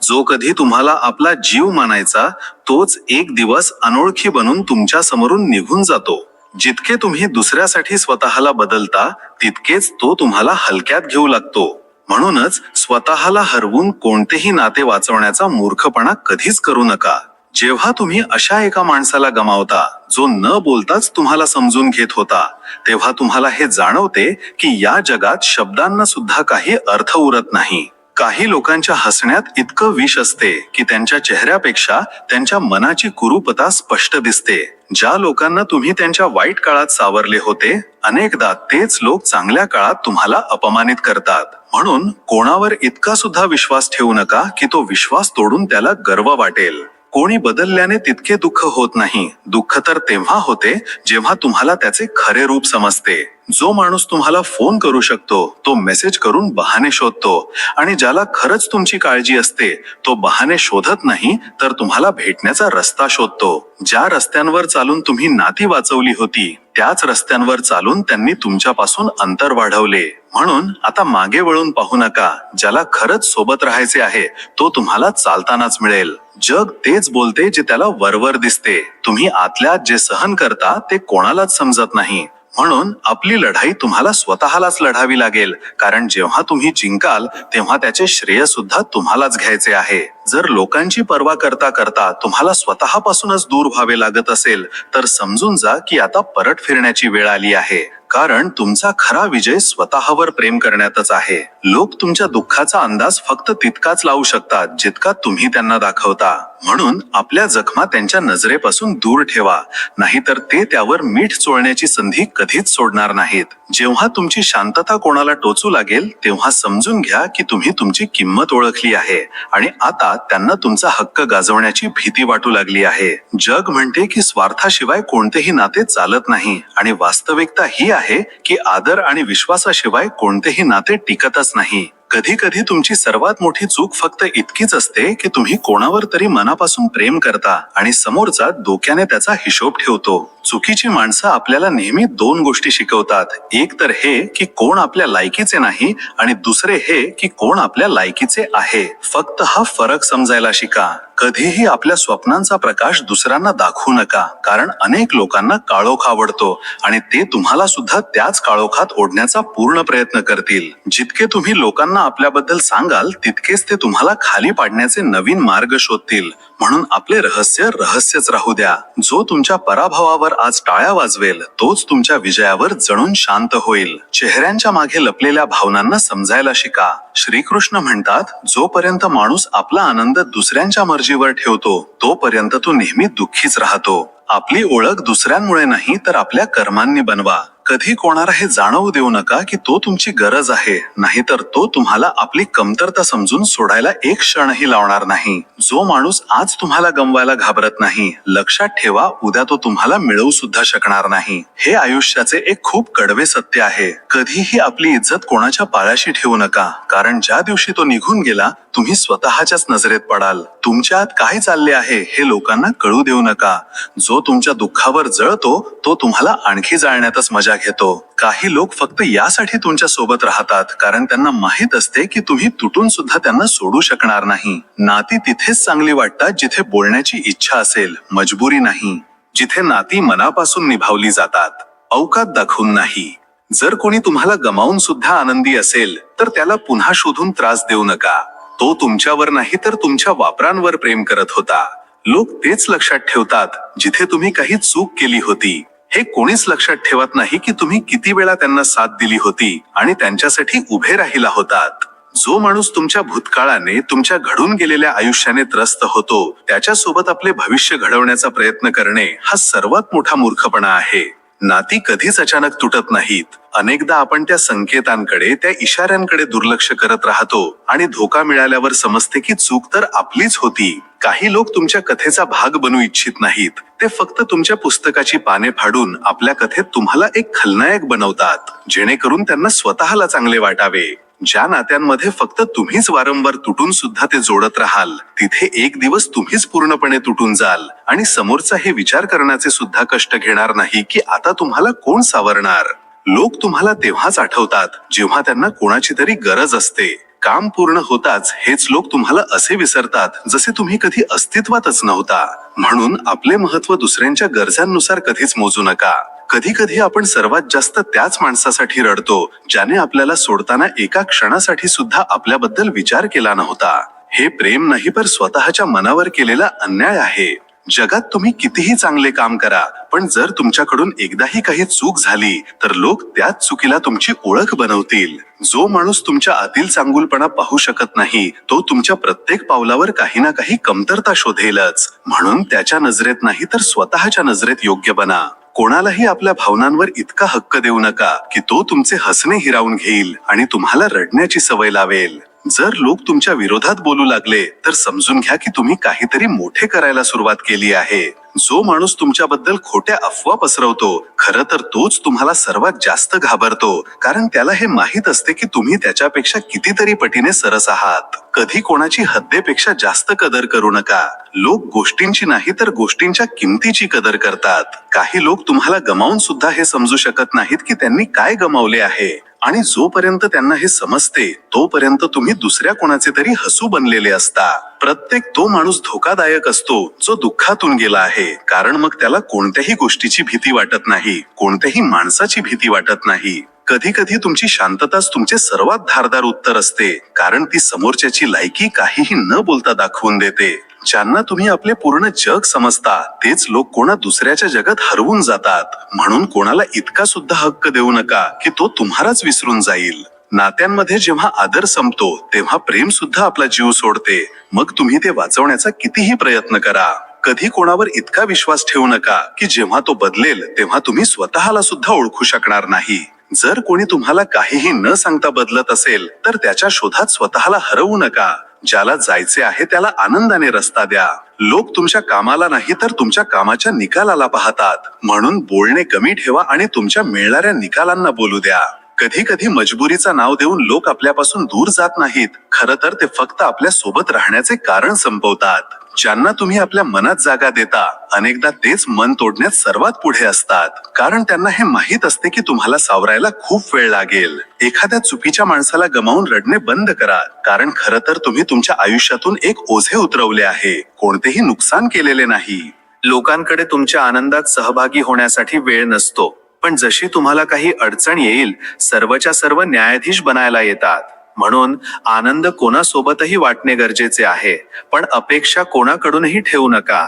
जो कधी तुम्हाला आपला जीव मानायचा, तोच एक दिवस अनोळखी बनून तुमच्या समोरून निघून जातो. जितके तुम्ही दुसऱ्यासाठी स्वतःला बदलता, तितकेच तो तुम्हाला हलक्यात घेऊ लागतो. म्हणूनच स्वतःला हरवून कोणतेही नाते वाचवण्याचा मूर्खपणा कधीच करू नका. जेव्हा तुम्ही अशा एका माणसाला गमावता, जो न बोलताच तुम्हाला समजून घेत होता, तेव्हा तुम्हाला हे जाणवते की या जगात शब्दांना सुद्धा काही अर्थ उरत नाही. काही लोकांच्या हसण्यात इतकं विष असते की त्यांच्या चेहऱ्यापेक्षा त्यांच्या मनाची कुरूपता स्पष्ट दिसते. ज्या लोकांना तुम्ही त्यांच्या वाईट काळात सावरले होते, अनेकदा तेच लोक चांगल्या काळात तुम्हाला अपमानित करतात. म्हणून कोणावर इतका सुद्धा विश्वास ठेवू नका की तो विश्वास तोडून त्याला गर्व वाटेल. कोणी बदलल्याने तितके दुःख होत नाही. दुःख तर तेव्हा होते जेव्हा तुम्हाला त्याचे खरे रूप समजते. जो माणूस तुम्हाला फोन करू शकतो, तो मेसेज करून बहाणे शोधतो, आणि ज्याला खरंच तुमची काळजी असते, तो बहाणे शोधत नाही तर तुम्हाला भेटण्याचा रस्ता शोधतो. ज्या रस्त्यांवर चालून तुम्ही नाती वाचवली होती, त्याच रस्त्यांवर चालून त्यांनी तुमच्यापासून अंतर वाढवले. म्हणून आता मागे वळून पाहू नका. ज्याला खरंच सोबत राहायचे आहे, तो तुम्हाला चालतानाच मिळेल. जग तेच बोलते जे त्याला वरवर दिसते. तुम्ही आतल्यात जे सहन करता ते कोणालाच समजत नाही. म्हणून आपली लढाई तुम्हाला स्वतःलाच लढावी लागेल, कारण जेव्हा तुम्ही जिंकाल तेव्हा त्याचे श्रेय सुद्धा तुम्हालाच घ्यायचे आहे. जर लोकांची पर्वा करता करता तुम्हाला स्वतःपासूनच दूर व्हावे लागत असेल, तर समजून जा की आता परत फिरण्याची वेळ आली आहे. कारण तुमचा खरा विजय स्वतःवर प्रेम करण्यातच आहे. लोक तुमच्या दुःखाचा अंदाज फक्त तितकाच लावू शकतात जितका तुम्ही त्यांना दाखवता. म्हणून आपल्या जखमा त्यांच्या नजरेपासून दूर ठेवा, नाहीतर ते त्यावर मीठ चोळण्याची संधी कधीच सोडणार नाहीत. जेव्हा तुमची शांतता कोणाला टोचू लागेल, तेव्हा समजून घ्या की तुम्ही तुमची किंमत ओळखली आहे आणि आता त्यांना तुमचा हक्क गाजवण्याची भीती वाटू लागली आहे. जग म्हणते की स्वार्थाशिवाय कोणतेही नाते चालत नाही, आणि वास्तविकता ही आहे की आदर आणि विश्वासाशिवाय कोणतेही नाते टिकतच नाही. कधी कधी तुमची सर्वात मोठी चूक फक्त इतकीच असते की तुम्ही कोणावर तरी मनापासून प्रेम करता आणि समोरचा डोक्याने त्याचा हिशोब ठेवतो. चुकीची माणसं आपल्याला नेहमी दोन गोष्टी शिकवतात. एक तर हे की कोण आपल्या लायकीचे नाही, आणि दुसरे हे की कोण आपल्या लायकीचे आहे. फक्त हा फरक समजायला शिका. कधीही आपल्या स्वप्नांचा प्रकाश दुसऱ्यांना दाखवू नका, कारण अनेक लोकांना काळोख आवडतो आणि ते तुम्हाला सुद्धा त्याच काळोखात ओढण्याचा पूर्ण प्रयत्न करतील. जितके तुम्ही लोकांना आपल्याबद्दल सांगाल, तितकेच ते तुम्हाला खाली पाडण्याचे नवीन मार्ग शोधतील. म्हणून आपले रहस्य रहस्यच राहू द्या. जो तुमच्या पराभवावर आज टाळ्या वाजवेल, तोच तुमच्या विजयावर जणून शांत होईल. चेहऱ्यांच्या मागे लपलेल्या भावनांना समजायला शिका. श्रीकृष्ण म्हणतात, जोपर्यंत माणूस आपला आनंद दुसऱ्यांच्या मर्जीवर ठेवतो, तोपर्यंत तो नेहमी दुःखीच राहतो. आपली ओळख दुसऱ्यांमुळे नाही तर आपल्या कर्मांनी बनवा. कधी कोणाला हे जाणवू देऊ नका की तो तुमची गरज आहे, नाहीतर तो तुम्हाला आपली कमतरता समजून सोडायला एक क्षणही लावणार नाही. जो माणूस आज तुम्हाला गमवायला घाबरत नाही, लक्षात ठेवा, उद्या तो तुम्हाला मिळवू सुद्धा शकणार नाही. हे आयुष्याचे एक खूप कडवे सत्य आहे. कधीही आपली इज्जत कोणाच्या पायाशी ठेवू नका, कारण ज्या दिवशी तो निघून गेला, तुम्ही स्वतःच्याच नजरेत पडाल. तुमच्या आत काय चालले आहे हे लोकांना कळू देऊ नका. जो तुमच्या दुःखावर जळतो, तो तुम्हाला आणखी जाळण्यातच मजा घेतो. काही लोक फक्त यासाठी तुमच्या सोबत राहतात कारण त्यांना माहित असते की तुम्ही तुटून सुद्धा त्यांना सोडू शकणार नाही. नाती तिथेच चांगली वाटतात जिथे बोलण्याची इच्छा असेल, मजबुरी नाही. जिथे नाती मनापासून निभावली जातात, अवकात दाखवून नाही. जर कोणी तुम्हाला गमावून सुद्धा आनंदी असेल, तर त्याला पुन्हा शोधून त्रास देऊ नका. तो तुमच्यावर नाही तर तुमच्या वापरांवर प्रेम करत होता. लोक तेच लक्षात ठेवतात जिथे तुम्ही काही चूक केली होती. हे कोणीच लक्षात ठेवत नाही की तुम्ही किती वेळा त्यांना साथ दिली होती आणि त्यांच्यासाठी उभे राहिला होतात. जो माणूस तुमच्या भूतकाळाने, तुमच्या घडून गेलेल्या आयुष्याने त्रस्त होतो, त्याच्यासोबत आपले भविष्य घडवण्याचा प्रयत्न करणे हा सर्वात मोठा मूर्खपणा आहे. नाती कधीच अचानक तुटत नाहीत. अनेकदा आपण त्या संकेतांकडे, त्या इशाऱ्यांकडे दुर्लक्ष करत राहतो आणि धोका मिळाल्यावर समजते की चूक तर आपलीच होती. काही लोक तुमच्या कथेचा भाग बनू इच्छित नाहीत. ते फक्त तुमच्या पुस्तकाची पाने फाडून आपल्या कथेत तुम्हाला एक खलनायक बनवतात, जेणेकरून त्यांना स्वतःला चांगले वाटावे. ज्या नात्यांमध्ये फक्त तुम्हीच वारंवार तुटून सुद्धा ते जोडत राहाल, तिथे एक दिवस तुम्हीच पूर्णपणे तुटून जाल आणि समोरचा हे विचार करण्याचे सुद्धा कष्ट घेणार नाही की आता तुम्हाला कोण सावरणार. लोक तुम्हाला तेव्हाच आठवतात जेव्हा त्यांना कोणाची तरी गरज असते. काम पूर्ण होताच हेच लोक तुम्हाला असे विसरतात जसे तुम्ही कधी अस्तित्वातच नव्हता. म्हणून आपले महत्त्व दुसऱ्यांच्या गरजांनुसार कधीच मोजू नका. कधी कधी आपण सर्वात जास्त त्याच माणसासाठी रडतो ज्याने आपल्याला सोडताना एका क्षणासाठी सुद्धा आपल्याबद्दल विचार केला नव्हता. हे प्रेम नाही, पण स्वतःच्या मनावर केलेला अन्याय आहे. जगात तुम्ही कितीही चांगले काम करा, पण जर तुमच्याकडून एकदाही काही चूक झाली तर लोक त्याच चुकीला तुमची ओळख बनवतील. जो माणूस तुमच्या आतील चांगुलपणा पाहू शकत नाही, तो तुमच्या प्रत्येक पावलावर काही ना काही कमतरता शोधेलच. म्हणून त्याच्या नजरेत नाही तर स्वतःच्या नजरेत योग्य बना. कोणालाही आपल्या भावनांवर इतका हक्क देऊ नका की तो तुमचे हसणे हिरावून घेईल आणि तुम्हाला रडण्याची सवय लावेल. जर लोक तुमच्या विरोधात बोलू लागले तर समजून घ्या की तुम्ही काहीतरी मोठे करायला सुरुवात केली आहे. जो माणूस तुमच्याबद्दल खोट्या अफवा पसरवतो, खरं तर तोच तुम्हाला सर्वात जास्त घाबरतो, कारण त्याला हे माहीत असते की तुम्ही त्याच्यापेक्षा कितीतरी पटीने सरस आहात. कधी कोणाची हद्देपेक्षा जास्त कदर करू नका. लोक गोष्टींची नाही तर गोष्टींच्या किमतीची कदर करतात. काही लोक तुम्हाला गमावून सुद्धा हे समजू शकत नाहीत की त्यांनी काय गमावले आहे, आणि जोपर्यंत त्यांना हे समजते तोपर्यंत तुम्ही दुसऱ्या कोणाचे तरी हसू बनलेले असता. प्रत्येक तो माणूस धोकादायक असतो जो दुःखातून गेला आहे, कारण मग त्याला कोणत्याही गोष्टीची भीती वाटत नाही, कोणत्याही माणसाची भीती वाटत नाही. कधी कधी तुमची शांतताच तुमचे सर्वात धारदार उत्तर असते, कारण ती समोरच्याची लायकी काहीही न बोलता दाखवून देते. ज्यांना तुम्ही आपले पूर्ण जग समजता तेच लोक कोणा दुसऱ्याच्या जगात हरवून जातात. म्हणून कोणाला इतका सुद्धा हक्क देऊ नका की तो तुम्हालाच विसरून जाईल. नात्यांमध्ये जेव्हा आदर संपतो तेव्हा प्रेम सुद्धा आपला जीव सोडते, मग तुम्ही ते वाचवण्याचा कितीही प्रयत्न करा. कधी कोणावर इतका विश्वास ठेवू नका की जेव्हा तो बदलेल तेव्हा तुम्ही स्वतःला सुद्धा ओळखू शकणार नाही. जर कोणी तुम्हाला काहीही न सांगता बदलत असेल तर त्याच्या शोधात स्वतःला हरवू नका. ज्याला जायचे आहे त्याला आनंदाने रस्ता द्या. लोक तुमच्या कामाला नाही तर तुमच्या कामाच्या निकालाला पाहतात. म्हणून बोलणे कमी ठेवा आणि तुमच्या मिळणाऱ्या निकालांना बोलू द्या. कधी कधी मजबुरीचा नाव देऊन लोक आपल्यापासून दूर जात नाहीत, खरं तर ते फक्त आपल्या सोबत राहण्याचे कारण संपवतात. ज्यांना तुम्ही आपल्या मनात जागा देता, अनेकदा तेच मन तोडण्यात सर्वात पुढे असतात, कारण त्यांना हे माहीत असते की तुम्हाला सावरायला खूप वेळ लागेल. एखाद्या चुकीच्या माणसाला गमावून रडणे बंद करा, कारण खरं तर तुम्ही तुमच्या आयुष्यातून एक ओझे उतरवले आहे, कोणतेही नुकसान केलेले नाही. लोकांकडे तुमच्या आनंदात सहभागी होण्यासाठी वेळ नसतो, पण जशी तुम्हाला काही अडचण येईल सर्वच्या सर्व न्यायाधीश बनायला येतात. म्हणून आनंद कोणासोबतही वाटणे गरजेचे आहे, पण अपेक्षा कोणाकडूनही ठेवू नका.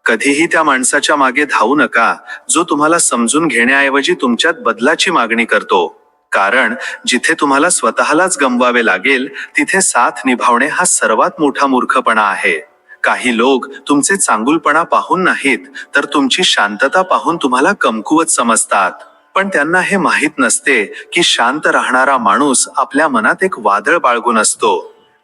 कधीही त्या माणसाच्या मागे धावू नका जो तुम्हाला समजून घेण्याऐवजी तुमच्यात बदलाची मागणी करतो, कारण जिथे तुम्हाला स्वतःलाच गमवावे लागेल तिथे साथ निभावणे हा सर्वात मोठा मूर्खपणा आहे. काही लोक तुमचे चांगुलपणा पाहून नाहीत तर तुमची शांतता पाहून तुम्हाला कमकुवत समजतात, पण त्यांना हे माहीत नसते की शांत राहणारा माणूस आपल्या मनात एक वादळ बाळगून असतो.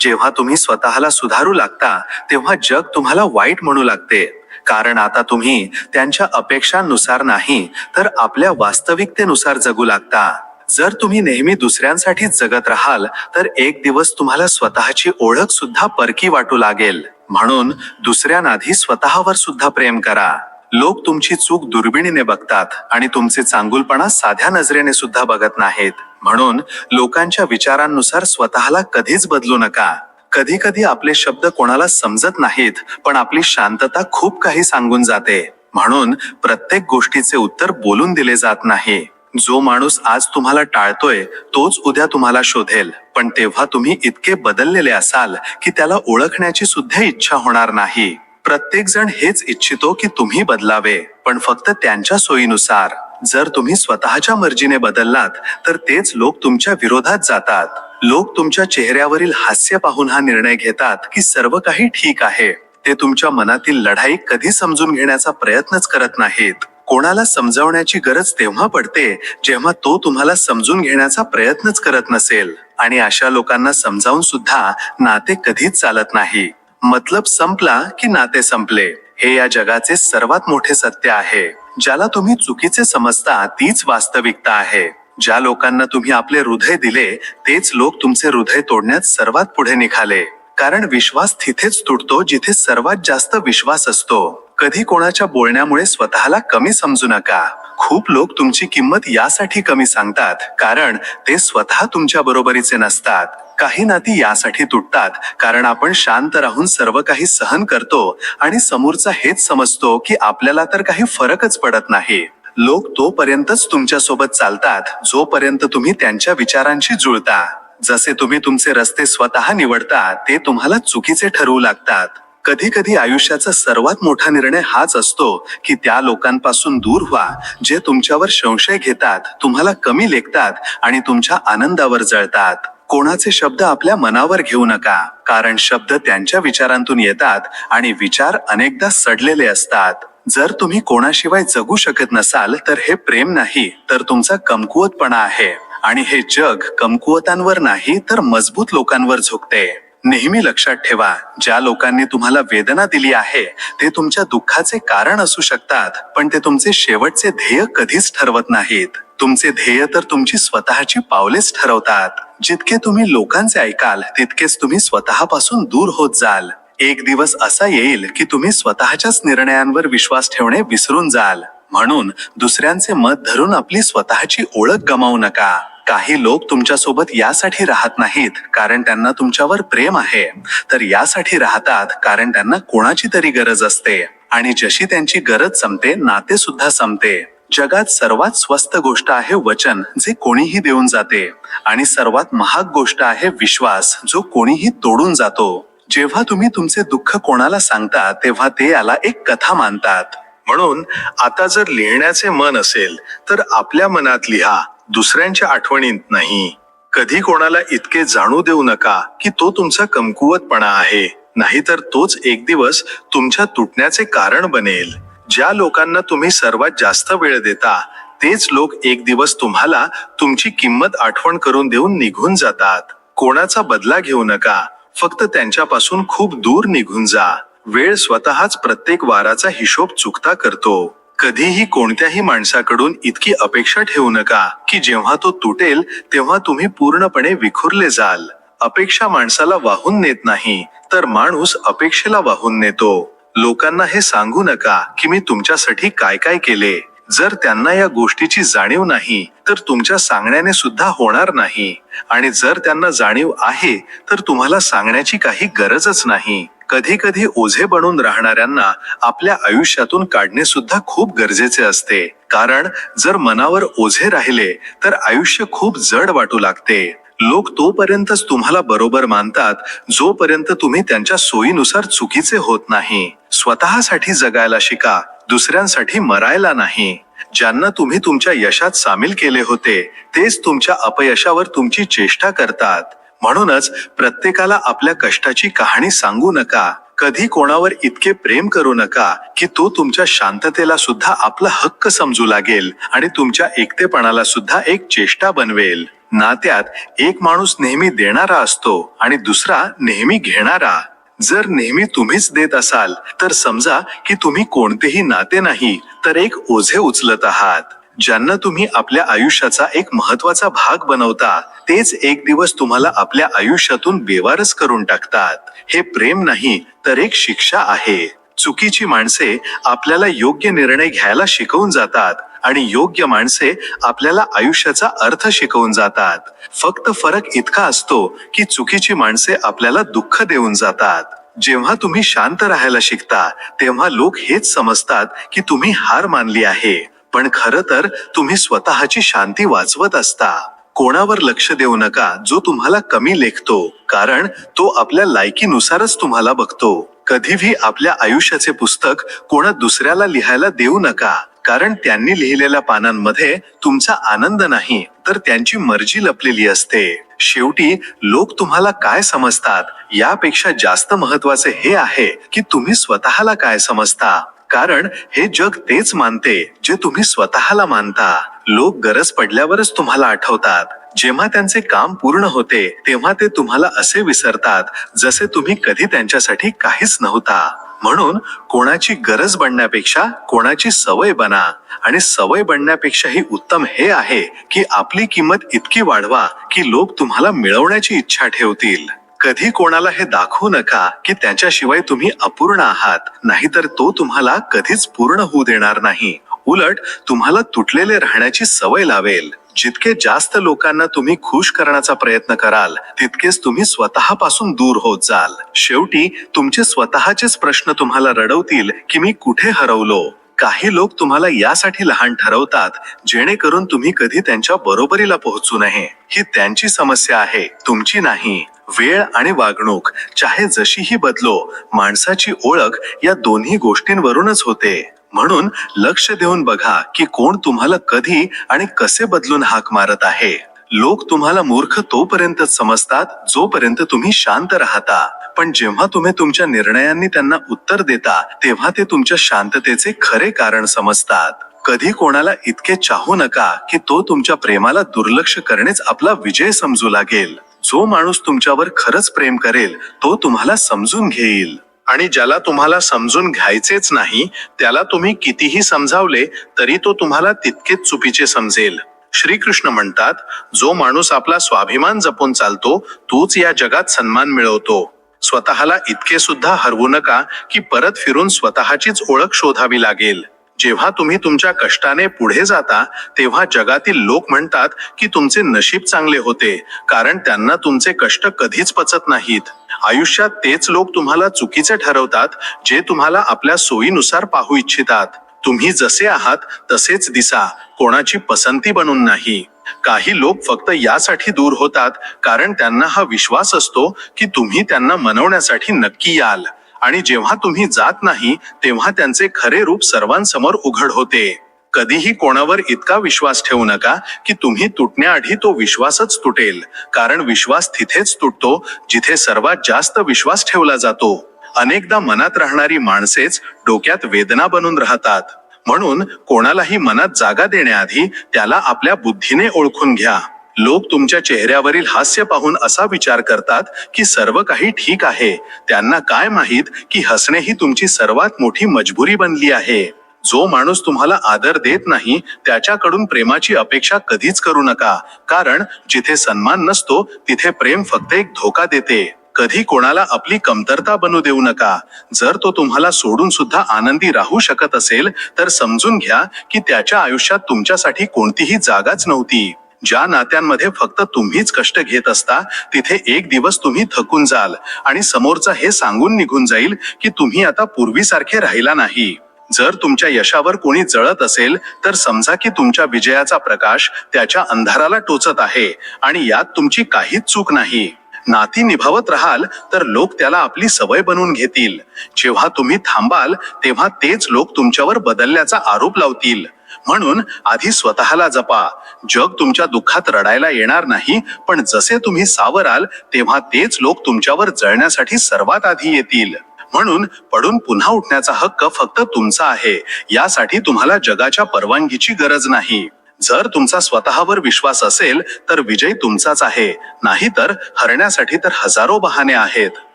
जेव्हा तुम्ही स्वतःला सुधारू लागता तेव्हा जग तुम्हाला वाईट म्हणू लागते, कारण आता तुम्ही त्यांच्या अपेक्षांनुसार नाही तर आपल्या वास्तविकतेनुसार जगू लागता. जर तुम्ही नेहमी दुसऱ्यांसाठीच जगत राहाल तर एक दिवस तुम्हाला स्वतःची ओळख सुद्धा परकी वाटू लागेल. म्हणून दुसऱ्यांआधी स्वतःवर सुद्धा प्रेम करा. लोक तुमची चूक दुर्बिणीने बघतात आणि तुमचे चांगुलपणा साध्या नजरेने सुद्धा बघत नाहीत. म्हणून लोकांच्या विचारांनुसार स्वतःला कधीच बदलू नका. कधी कधी आपले शब्द कोणाला समजत नाहीत, पण आपली शांतता खूप काही सांगून जाते. म्हणून प्रत्येक गोष्टीचे उत्तर बोलून दिले जात नाही. जो माणूस आज तुम्हाला टाळतोय तोच उद्या तुम्हाला शोधेल, पण तेव्हा तुम्ही इतके बदललेले असाल की त्याला ओळखण्याची सुद्धा इच्छा होणार नाही. प्रत्येक जण हेच इच्छितो की तुम्ही बदलावे, पण फक्त त्यांच्या सोयीनुसार. जर तुम्ही स्वतःच्या मर्जीने बदललात तर तेच लोक तुमच्या विरोधात जातात. लोक तुमच्या चेहऱ्यावरील हास्य पाहून हा निर्णय घेतात की सर्व काही ठीक आहे. ते तुमच्या मनातील लढाई कधी समजून घेण्याचा प्रयत्नच करत नाहीत. कोणाला समजावण्याची गरज तेव्हा पडते जेव्हा तो तुम्हाला समजून घेण्याचा प्रयत्नच करत नसेल, आणि अशा लोकांना समजावून सुद्धा नाते कधीच चालत नाही. मतलब संपला की नाते संपले, हे या जगाचे सर्वात मोठे सत्य आहे. ज्याला तुम्ही चुकीचे समजता तीच वास्तविकता आहे. ज्या लोकांना तुम्ही आपले हृदय दिले तेच लोक तुमचे हृदय तोडण्यात सर्वात पुढे निघाले. कारण विश्वास तिथेच तुटतो जिथे सर्वात जास्त विश्वास असतो. कधी कोणाच्या बोलण्यामुळे स्वतःला कमी समजू नका. खूप लोक तुमची किंमत यासाठी कमी सांगतात कारण ते स्वतः तुमच्या बरोबरीचे नसतात. काही नाती यासाठी तुटतात कारण आपण शांत राहून सर्व काही सहन करतो आणि समोरचा हेच समजतो की आपल्याला तर काही फरकच पडत नाही. लोक तोपर्यंतच तुमच्या सोबत चालतात जोपर्यंत तुम्ही त्यांच्या विचारांशी जुळता. जसे तुम्ही तुमचे रस्ते स्वतः निवडता ते तुम्हाला चुकीचे ठरवू लागतात. कधी कधी आयुष्याचा सर्वात मोठा निर्णय हाच असतो की त्या लोकांपासून दूर व्हा जे तुमच्यावर संशय घेतात, तुम्हाला कमी लेखतात आणि तुमच्या आनंदावर जळतात. कोणाचे शब्द आपल्या मनावर घेऊ नका, कारण शब्द त्यांच्या विचारांतून येतात आणि विचार अनेकदा सडलेले असतात. जर तुम्ही कोणाशिवाय जगू शकत नसाल तर हे प्रेम नाही तर तुमचा कमकुवतपणा आहे. आणि हे जग कमकुवतांवर नाही तर मजबूत लोकांवर झुकते. नेहमी लक्षात ठेवा, ज्या लोकांनी तुम्हाला वेदना दिली आहे ते तुमच्या दुःखाचे कारण असू शकतात, पण ते तुमचे शेवटचे ध्येय कधीच ठरवत नाहीत. तुमचे ध्येय तर तुमची स्वतःची पावलेच ठरवतात. जितके तुम्ही लोकांचे ऐकाल तितकेच तुम्ही स्वतःपासून दूर होत जाल. एक दिवस असा येईल की तुम्ही स्वतःच्याच निर्णयांवर विश्वास ठेवणे विसरून जाल. म्हणून दुसऱ्यांचे मत धरून आपली स्वतःची ओळख गमावू नका. काही लोक तुमच्यासोबत यासाठी राहत नाहीत कारण त्यांना तुमच्यावर प्रेम आहे, तर यासाठी राहतात कारण त्यांना कोणाची तरी गरज असते. आणि जशी त्यांची गरज संपते नाते सुद्धा संपते. जगात सर्वात स्वस्त गोष्ट आहे वचन, जे कोणीही देऊन जाते, आणि सर्वात महाग गोष्ट आहे विश्वास, जो कोणीही तोडून जातो. जेव्हा तुम्ही तुमचे दुःख कोणाला सांगता तेव्हा ते याला एक कथा मानतात. म्हणून आता जर लिहिण्याचे मन असेल तर आपल्या मनात लिहा, दुसऱ्यांच्या आठवणीत नाही. कधी कोणाला इतके जाणू देऊ नका की तो तुमचा कमकुवतपणा आहे, नाहीतर तोच एक दिवस तुमच्या तुटण्याचे कारण बनेल. ज्या लोकांना तुम्ही सर्वात जास्त वेळ देता तेच लोक एक दिवस तुम्हाला तुमची किंमत आठवण करून देऊन निघून जातात. कोणाचा बदला घेऊ नका, फक्त त्यांच्यापासून खूप दूर निघून जा. वेळ स्वतःच प्रत्येक वाराचा हिशोब चुकता करतो. कधीही कोणत्याही माणसाकडून इतकी अपेक्षा ठेवू नका की जेव्हा तो तुटेल तेव्हा तुम्ही पूर्णपणे विखुरले जाल. अपेक्षा माणसाला वाहून नेत नाही, तर माणूस अपेक्षेला वाहून नेतो. लोकांना हे सांगू नका की मी तुमच्यासाठी काय काय केले. जर त्यांना या गोष्टीची जाणीव नाही तर तुमच्या सांगण्याने सुद्धा होणार नाही, आणि जर त्यांना जाणीव आहे तर तुम्हाला सांगण्याची काही गरजच नाही. कधी कधी ओझे बनून राहणाऱ्यांना आपल्या आयुष्यातून काढणे सुद्धा खूप गरजेचे असते, कारण जर मनावर ओझे राहिले तर आयुष्य खूप जड वाटू लागते. लोक तोपर्यंतच तुम्हाला बरोबर मानतात जोपर्यंत तुम्ही त्यांच्या सोयीनुसार चुकीचे होत नाही. स्वतःसाठी जगायला शिका, दुसऱ्यांसाठी मरायला नाही. ज्यांना तुम्ही तुमच्या यशात सामील केले होते तेच तुमच्या अपयशावर तुमची चेष्टा करतात. म्हणूनच प्रत्येकाला आपल्या कष्टाची कहाणी सांगू नका. कधी कोणावर इतके प्रेम करू नका की तो तुमच्या शांततेला सुद्धा आपला हक्क समजू लागेल आणि तुमच्या एकटेपणाला सुद्धा एक चेष्टा बनवेल. नात्यात एक माणूस नेहमी देणारा असतो आणि दुसरा नेहमी घेणारा. जर नेहमी तुम्हीच देत असाल तर समजा की तुम्ही कोणतेही नाते नाही तर एक ओझे उचलत आहात. ज्यांना तुम्ही आपल्या आयुष्याचा एक महत्वाचा भाग बनवता तेच एक दिवस तुम्हाला आपल्या आयुष्यातून बेवारस करून टाकतात. हे प्रेम नाही तर एक शिक्षा आहे. चुकीची माणसे आपल्याला योग्य निर्णय घ्यायला शिकवून जातात आणि योग्य माणसे आपल्याला आयुष्याचा अर्थ शिकवून जातात. फक्त फरक इतका असतो की चुकीची माणसे आपल्याला दुःख देऊन जातात. जेव्हा तुम्ही शांत राहायला शिकता तेव्हा लोक हेच समजतात की तुम्ही हार मानली आहे, पण खरं तर तुम्ही स्वतःची शांती वाचवत असता. कोणावर लक्ष देऊ नका जो तुम्हाला कमी लेखतो, कारण तो आपल्या लायकीनुसारच तुम्हाला बघतो. कधीही आपल्या आयुष्याचे पुस्तक कोणा दुसऱ्याला लिहायला देऊ नका, कारण त्यांनी लिहिलेल्या पानांमध्ये तुमचा आनंद नाही तर त्यांची मर्जी लपलेली असते. शेवटी लोक तुम्हाला काय समजतात यापेक्षा जास्त महत्वाचे हे आहे की तुम्ही स्वतःला काय समजता. कारण हे जग तेच मानते जे तुम्ही स्वतःला मानता. लोक गरज पडल्यावरच तुम्हाला आठवतात. जेव्हा त्यांचे काम पूर्ण होते तेव्हा ते तुम्हाला असे विसरतात जसे तुम्ही कधी त्यांच्यासाठी काहीच नव्हता. म्हणून कोणाची गरज बनण्यापेक्षा कोणाची सवय बना, आणि सवय बनण्यापेक्षाही उत्तम हे आहे की आपली किंमत इतकी वाढवा की लोक तुम्हाला मिळवण्याची इच्छा ठेवतील. कधी कोणाला हे दाखवू नका की त्याच्याशिवाय तुम्ही अपूर्ण आहात, नाहीतर तो तुम्हाला कधीच पूर्ण होऊ देणार नाही. उलट तुम्हाला तुटलेले राहण्याची सवय लावेल. जितके जास्त लोकांना तुम्ही खुश करण्याचा प्रयत्न कराल तितकेच तुम्ही स्वतःपासून दूर होत जाल. शेवटी तुमचे स्वतःचेच प्रश्न तुम्हाला रडवतील की मी कुठे हरवलो. काही लोक तुम्हाला यासाठी लहान ठरवतात जेणेकरून तुम्ही कधी त्यांच्या बरोबरीला पोहोचू नये. ही त्यांची समस्या आहे, तुमची नाही. वेळ आणि वागणूक चाहे जशीही बदलो, माणसाची ओळख या दोन्ही गोष्टींवरूनच होते. म्हणून लक्ष देऊन बघा की कोण तुम्हाला कधी आणि कसे बदलून हाक मारत आहे. लोक तुम्हाला मूर्ख तोपर्यंतच समजतात जोपर्यंत तुम्ही शांत राहता, पण जेव्हा तुम्ही तुमच्या निर्णयांनी त्यांना उत्तर देता तेव्हा ते तुमच्या शांततेचे खरे कारण समजतात. कधी कोणाला इतके चाहू नका की तो तुमच्या प्रेमाला दुर्लक्ष करणेच आपला विजय समजू लागेल. जो माणूस तुमच्यावर खरंच प्रेम करेल तो तुम्हाला समजून घेईल, आणि ज्याला तुम्हाला समजून घ्यायचेच नाही त्याला तुम्ही कितीही समजावले तरी तो तुम्हाला तितकेच चुकीचे समजेल. श्रीकृष्ण म्हणतात, जो माणूस आपला स्वाभिमान जपून चालतो तोच या जगात सन्मान मिळवतो. स्वतःला इतके सुद्धा हरवू नका की परत फिरून स्वतःचीच ओळख शोधावी लागेल. जेव्हा तुम्ही तुमच्या कष्टाने पुढे जाता तेव्हा जगातील लोक म्हणतात की तुमचे नशीब चांगले होते, कारण त्यांना तुमचे कष्ट कधीच पचत नाहीत. आयुष्यात तेच लोक तुम्हाला चुकीचे ठरवतात जे तुम्हाला आपल्या सोयीनुसार पाहू इच्छितात. तुम्ही जसे आहात तसेच दिसा, कोणाची पसंती बनून नाही. काही लोक फक्त यासाठी दूर होतात कारण त्यांना हा विश्वास असतो की तुम्ही त्यांना मनवण्यासाठी नक्की याल, आणि जेव्हा तुम्ही जात नाही तेव्हा त्यांचे खरे रूप सर्वांसमोर उघड होते. कधीही कोणावर इतका विश्वास ठेवू नका की तुम्ही तुटण्याआधी तो विश्वासच तुटेल, कारण विश्वास तिथेच तुटतो जिथे सर्वात जास्त विश्वास ठेवला जातो. अनेकदा मनात राहणारी माणसेच डोक्यात वेदना बनून राहतात. म्हणून कोणालाही मनात जागा देण्याआधी त्याला आपल्या बुद्धीने ओळखून घ्या. लोक तुमच्या चेहऱ्यावरील हास्य पाहून असा विचार करतात की सर्व काही ठीक आहे. त्यांना काय माहीत की हसणे ही तुमची सर्वात मोठी मजबुरी बनली आहे. जो माणूस तुम्हाला आदर देत नाही त्याच्याकडून प्रेमाची अपेक्षा कधीच करू नका, कारण जिथे सन्मान नसतो तिथे प्रेम फक्त एक धोका देते. कधी कोणाला आपली कमतरता बनू देऊ नका. जर तो तुम्हाला सोडून सुद्धा आनंदी राहू शकत असेल तर समजून घ्या की त्याच्या आयुष्यात तुमच्यासाठी कोणतीही जागाच नव्हती. ज्या नात्यांमध्ये फक्त तुम्हीच कष्ट घेत असता तिथे एक दिवस तुम्ही थकून जाल आणि समोरचा हे सांगून निघून जाईल की तुम्ही आता पूर्वीसारखे राहिला नाही. जर तुमच्या यशावर कोणी जळत असेल तर समजा की तुमच्या विजयाचा प्रकाश त्याच्या अंधाराला टोचत आहे, आणि यात तुमची काहीच चूक नाही. नाती निभावत राहाल तर लोक त्याला आपली सवय बनवून घेतील. जेव्हा तुम्ही थांबाल तेव्हा तेच लोक तुमच्यावर बदलल्याचा आरोप लावतील. म्हणून आधी स्वतःला जपा. जग तुमच्या दुःखात रडायला येणार नाही, पण जसे तुम्ही सावराल तेव्हा तेच लोक तुमच्यावर जळण्यासाठी सर्वात आधी येतील. म्हणून पडून पुन्हा उठण्याचा हक्क फक्त तुमचा आहे. यासाठी तुम्हाला जगाच्या परवानगीची गरज नाही. जर तुमचा स्वतःवर विश्वास असेल तर विजय तुमचाच आहे, नाहीतर हरण्यासाठी तर हजारो बहाणे आहेत.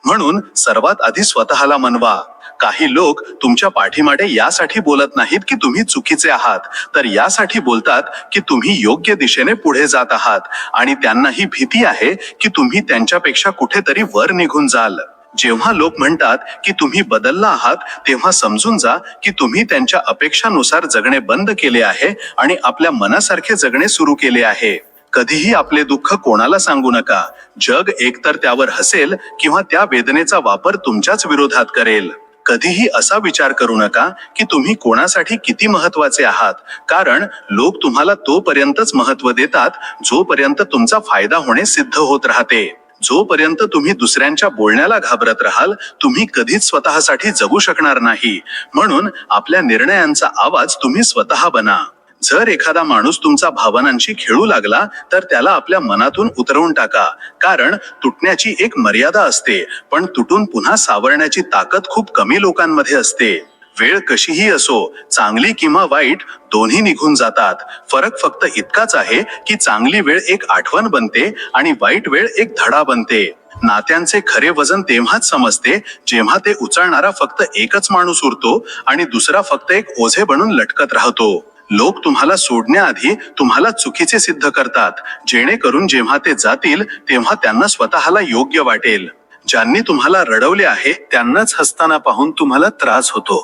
म्हणून सर्वात आधी स्वतःला मनवा. काही लोक तुमच्या पाठीमागे यासाठी बोलत नाहीत की तुम्ही चुकीचे आहात, तर यासाठी बोलतात की तुम्ही योग्य दिशेने पुढे जात आहात, आणि त्यांना ही भीती आहे की तुम्ही त्यांच्यापेक्षा कुठेतरी वर निघून जाल. जेव्हा लोक म्हणतात की तुम्ही बदलला आहात तेव्हा समजून जा की तुम्ही त्यांच्या अपेक्षानुसार जगणे बंद केले आहे आणि आपल्या मनासारखे जगणे सुरू केले आहे. कधीही आपले दुःख कोणाला सांगू नका. जग एकतर त्यावर हसेल किंवा त्या वेदनेचा वापर तुमच्याच विरोधात करेल. कधीही असा विचार करू नका की तुम्ही कोणासाठी किती महत्वाचे आहात, कारण लोक तुम्हाला तोपर्यंतच महत्व देतात जोपर्यंत तुमचा फायदा होणे सिद्ध होत राहते. जोपर्यंत तुम्ही दुसऱ्यांच्या बोलण्याला घाबरत राहाल तुम्ही कधीच स्वतःसाठी जगू शकणार नाही. म्हणून आपल्या निर्णयांचा आवाज तुम्ही स्वतः बना. जर एखादा माणूस तुमचा भावनांशी खेळू लागला तर त्याला आपल्या मनातून उतरवून टाका, कारण तुटण्याची एक मर्यादा असते, पण तुटून पुन्हा सावरण्याची ताकद खूप कमी लोकांमध्ये असते. वेळ कशीही असो, चांगली किंवा वाईट दोन्ही निघून जातात. फरक फक्त इतकाच आहे की चांगली वेळ एक आठवण बनते आणि वाईट वेळ एक धडा बनते. नात्यांचे खरे वजन तेव्हाच समजते जेव्हा ते उचलणारा फक्त एकच माणूस उरतो आणि दुसरा फक्त एक ओझे बनून लटकत राहतो. लोक तुम्हाला सोडण्याआधी तुम्हाला चुकीचे सिद्ध करतात, जेणेकरून जेव्हा ते जातील तेव्हा त्यांना स्वतःला योग्य वाटेल. ज्यांनी तुम्हाला रडवले आहे त्यांनाच हसताना पाहून तुम्हाला त्रास होतो.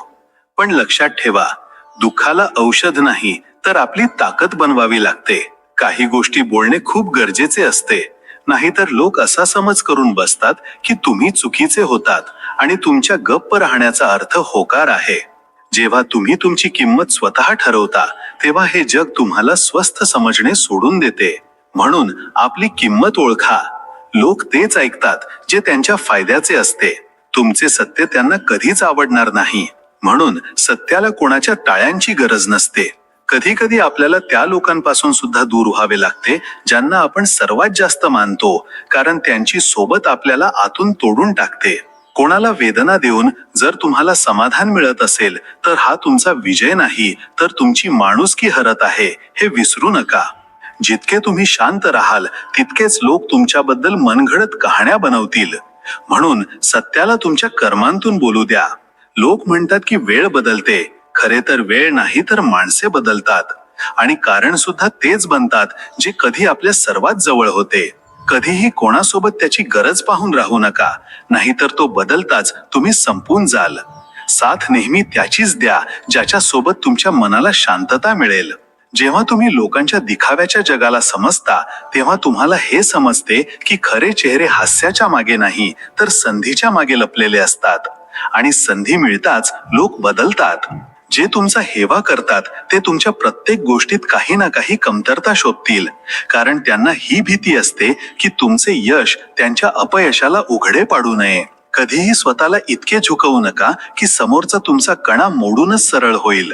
पण लक्षात ठेवा, दुःखाला औषध नाही तर आपली ताकद बनवावी लागते. काही गोष्टी बोलणे खूप गरजेचे असते, नाहीतर लोक असा समज करून बसतात की तुम्ही चुकीचे होतात आणि तुमच्या गप्प राहण्याचा अर्थ होकार आहे. जेव्हा तुम्ही तुमची किंमत स्वतः ठरवता तेव्हा हे जग तुम्हाला स्वस्थ समजणे सोडून देते. म्हणून आपली किंमत ओळखा. लोक तेच ऐकतात जे त्यांच्या फायद्याचे असते. तुमचे सत्य त्यांना कधीच आवडणार नाही. म्हणून सत्याला कोणाच्या टाळ्यांची गरज नसते. कधी कधी आपल्याला त्या लोकांपासून सुद्धा दूर व्हावे लागते ज्यांना आपण सर्वात जास्त मानतो, कारण त्यांची सोबत आपल्याला आतून तोडून टाकते. कोणाला वेदना देऊन जर तुम्हाला समाधान मिळत असेल तर हा तुमचा विजय नाही तर तुमची माणुसकी हरत आहे, हे विसरू नका. जितके तुम्ही शांत राहाल तितकेच लोक तुमच्याबद्दल मनगढत कहाण्या बनवतील. म्हणून सत्याला तुमच्या कर्मांतून बोलू द्या. लोक म्हणतात की वेळ बदलते, खरे तर वेळ नाही तर माणसे बदलतात. आणि कारण सुद्धा तेच बनतात जे कधी आपल्या सर्वात जवळ होते. कधीही कोणासोबत त्याची गरज पाहून राहू नका, नाहीतर तो बदलताच तुम्ही संपून जाल. साथ नेहमी त्याचीच द्या ज्याच्या सोबत तुमच्या मनाला शांतता मिळेल. जेव्हा तुम्ही लोकांच्या दिखाव्याच्या जगाला समजता तेव्हा तुम्हाला हे समजते की खरे चेहरे हास्याच्या मागे नाही तर संधीच्या मागे लपलेले असतात. आणि संधी मिळताच लोक बदलतात. जे तुमचा हेवा करतात ते तुमच्या प्रत्येक गोष्टीत काही ना काही कमतरता शोधतील, कारण त्यांना ही भीती असते की तुमचे यश त्यांच्या अपयशाला उघडे पाडू नये. कधीही स्वतःला इतके झुकवू नका की समोरचा तुमचा कणा मोडूनच सरळ होईल.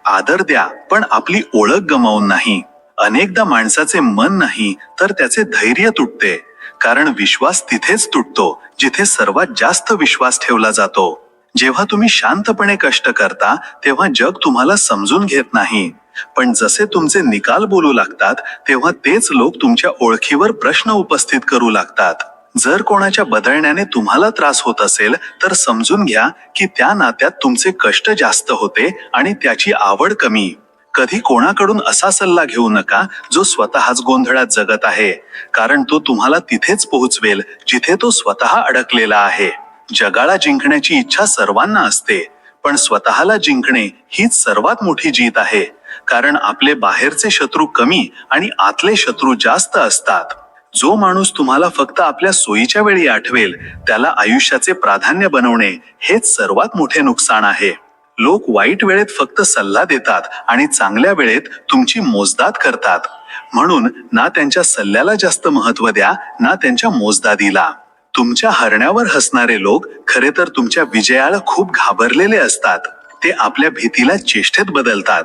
आदर द्या, पण आपली ओळख गमावून नाही. अनेकदा माणसाचे मन नाही तर त्याचे धैर्य तुटते, कारण विश्वास तिथेच तुटतो जिथे सर्वात जास्त विश्वास ठेवला जातो. जेव्हा तुम्ही शांतपणे कष्ट करता तेव्हा जग तुम्हाला समजून घेत नाही, पण जसे तुमचे निकाल बोलू लागतात तेव्हा तेच लोक तुमच्या ओळखीवर प्रश्न उपस्थित करू लागतात. जर कोणाच्या बदलण्याने तुम्हाला त्रास होत असेल तर समजून घ्या की त्या नात्यात तुमचे कष्ट जास्त होते आणि त्याची आवड कमी. कधी कोणाकडून असा सल्ला घेऊ नका जो स्वतःच गोंधळात जगत आहे, कारण तो तुम्हाला तिथेच पोहोचवेल जिथे तो स्वतः अडकलेला आहे. जगाला जिंकण्याची इच्छा सर्वांना असते, पण स्वतःला जिंकणे हीच सर्वात मोठी जीत आहे, कारण आपले बाहेरचे शत्रू कमी आणि आतले शत्रू जास्त असतात. जो माणूस तुम्हाला फक्त आपल्या सोयीच्या वेळी आठवेल त्याला आयुष्याचे प्राधान्य बनवणे हेच सर्वात मोठे नुकसान आहे. लोक वाईट वेळेत फक्त सल्ला देतात आणि चांगल्या वेळेत तुमची मोजदाद करतात. म्हणून ना त्यांच्या सल्ल्याला जास्त महत्त्व द्या ना त्यांच्या मोजदादीला. तुमच्या हरण्यावर हसणारे लोक खरे तर तुमच्या विजयाला खूप घाबरलेले असतात. ते आपल्या भीतीला चेष्टेत बदलतात.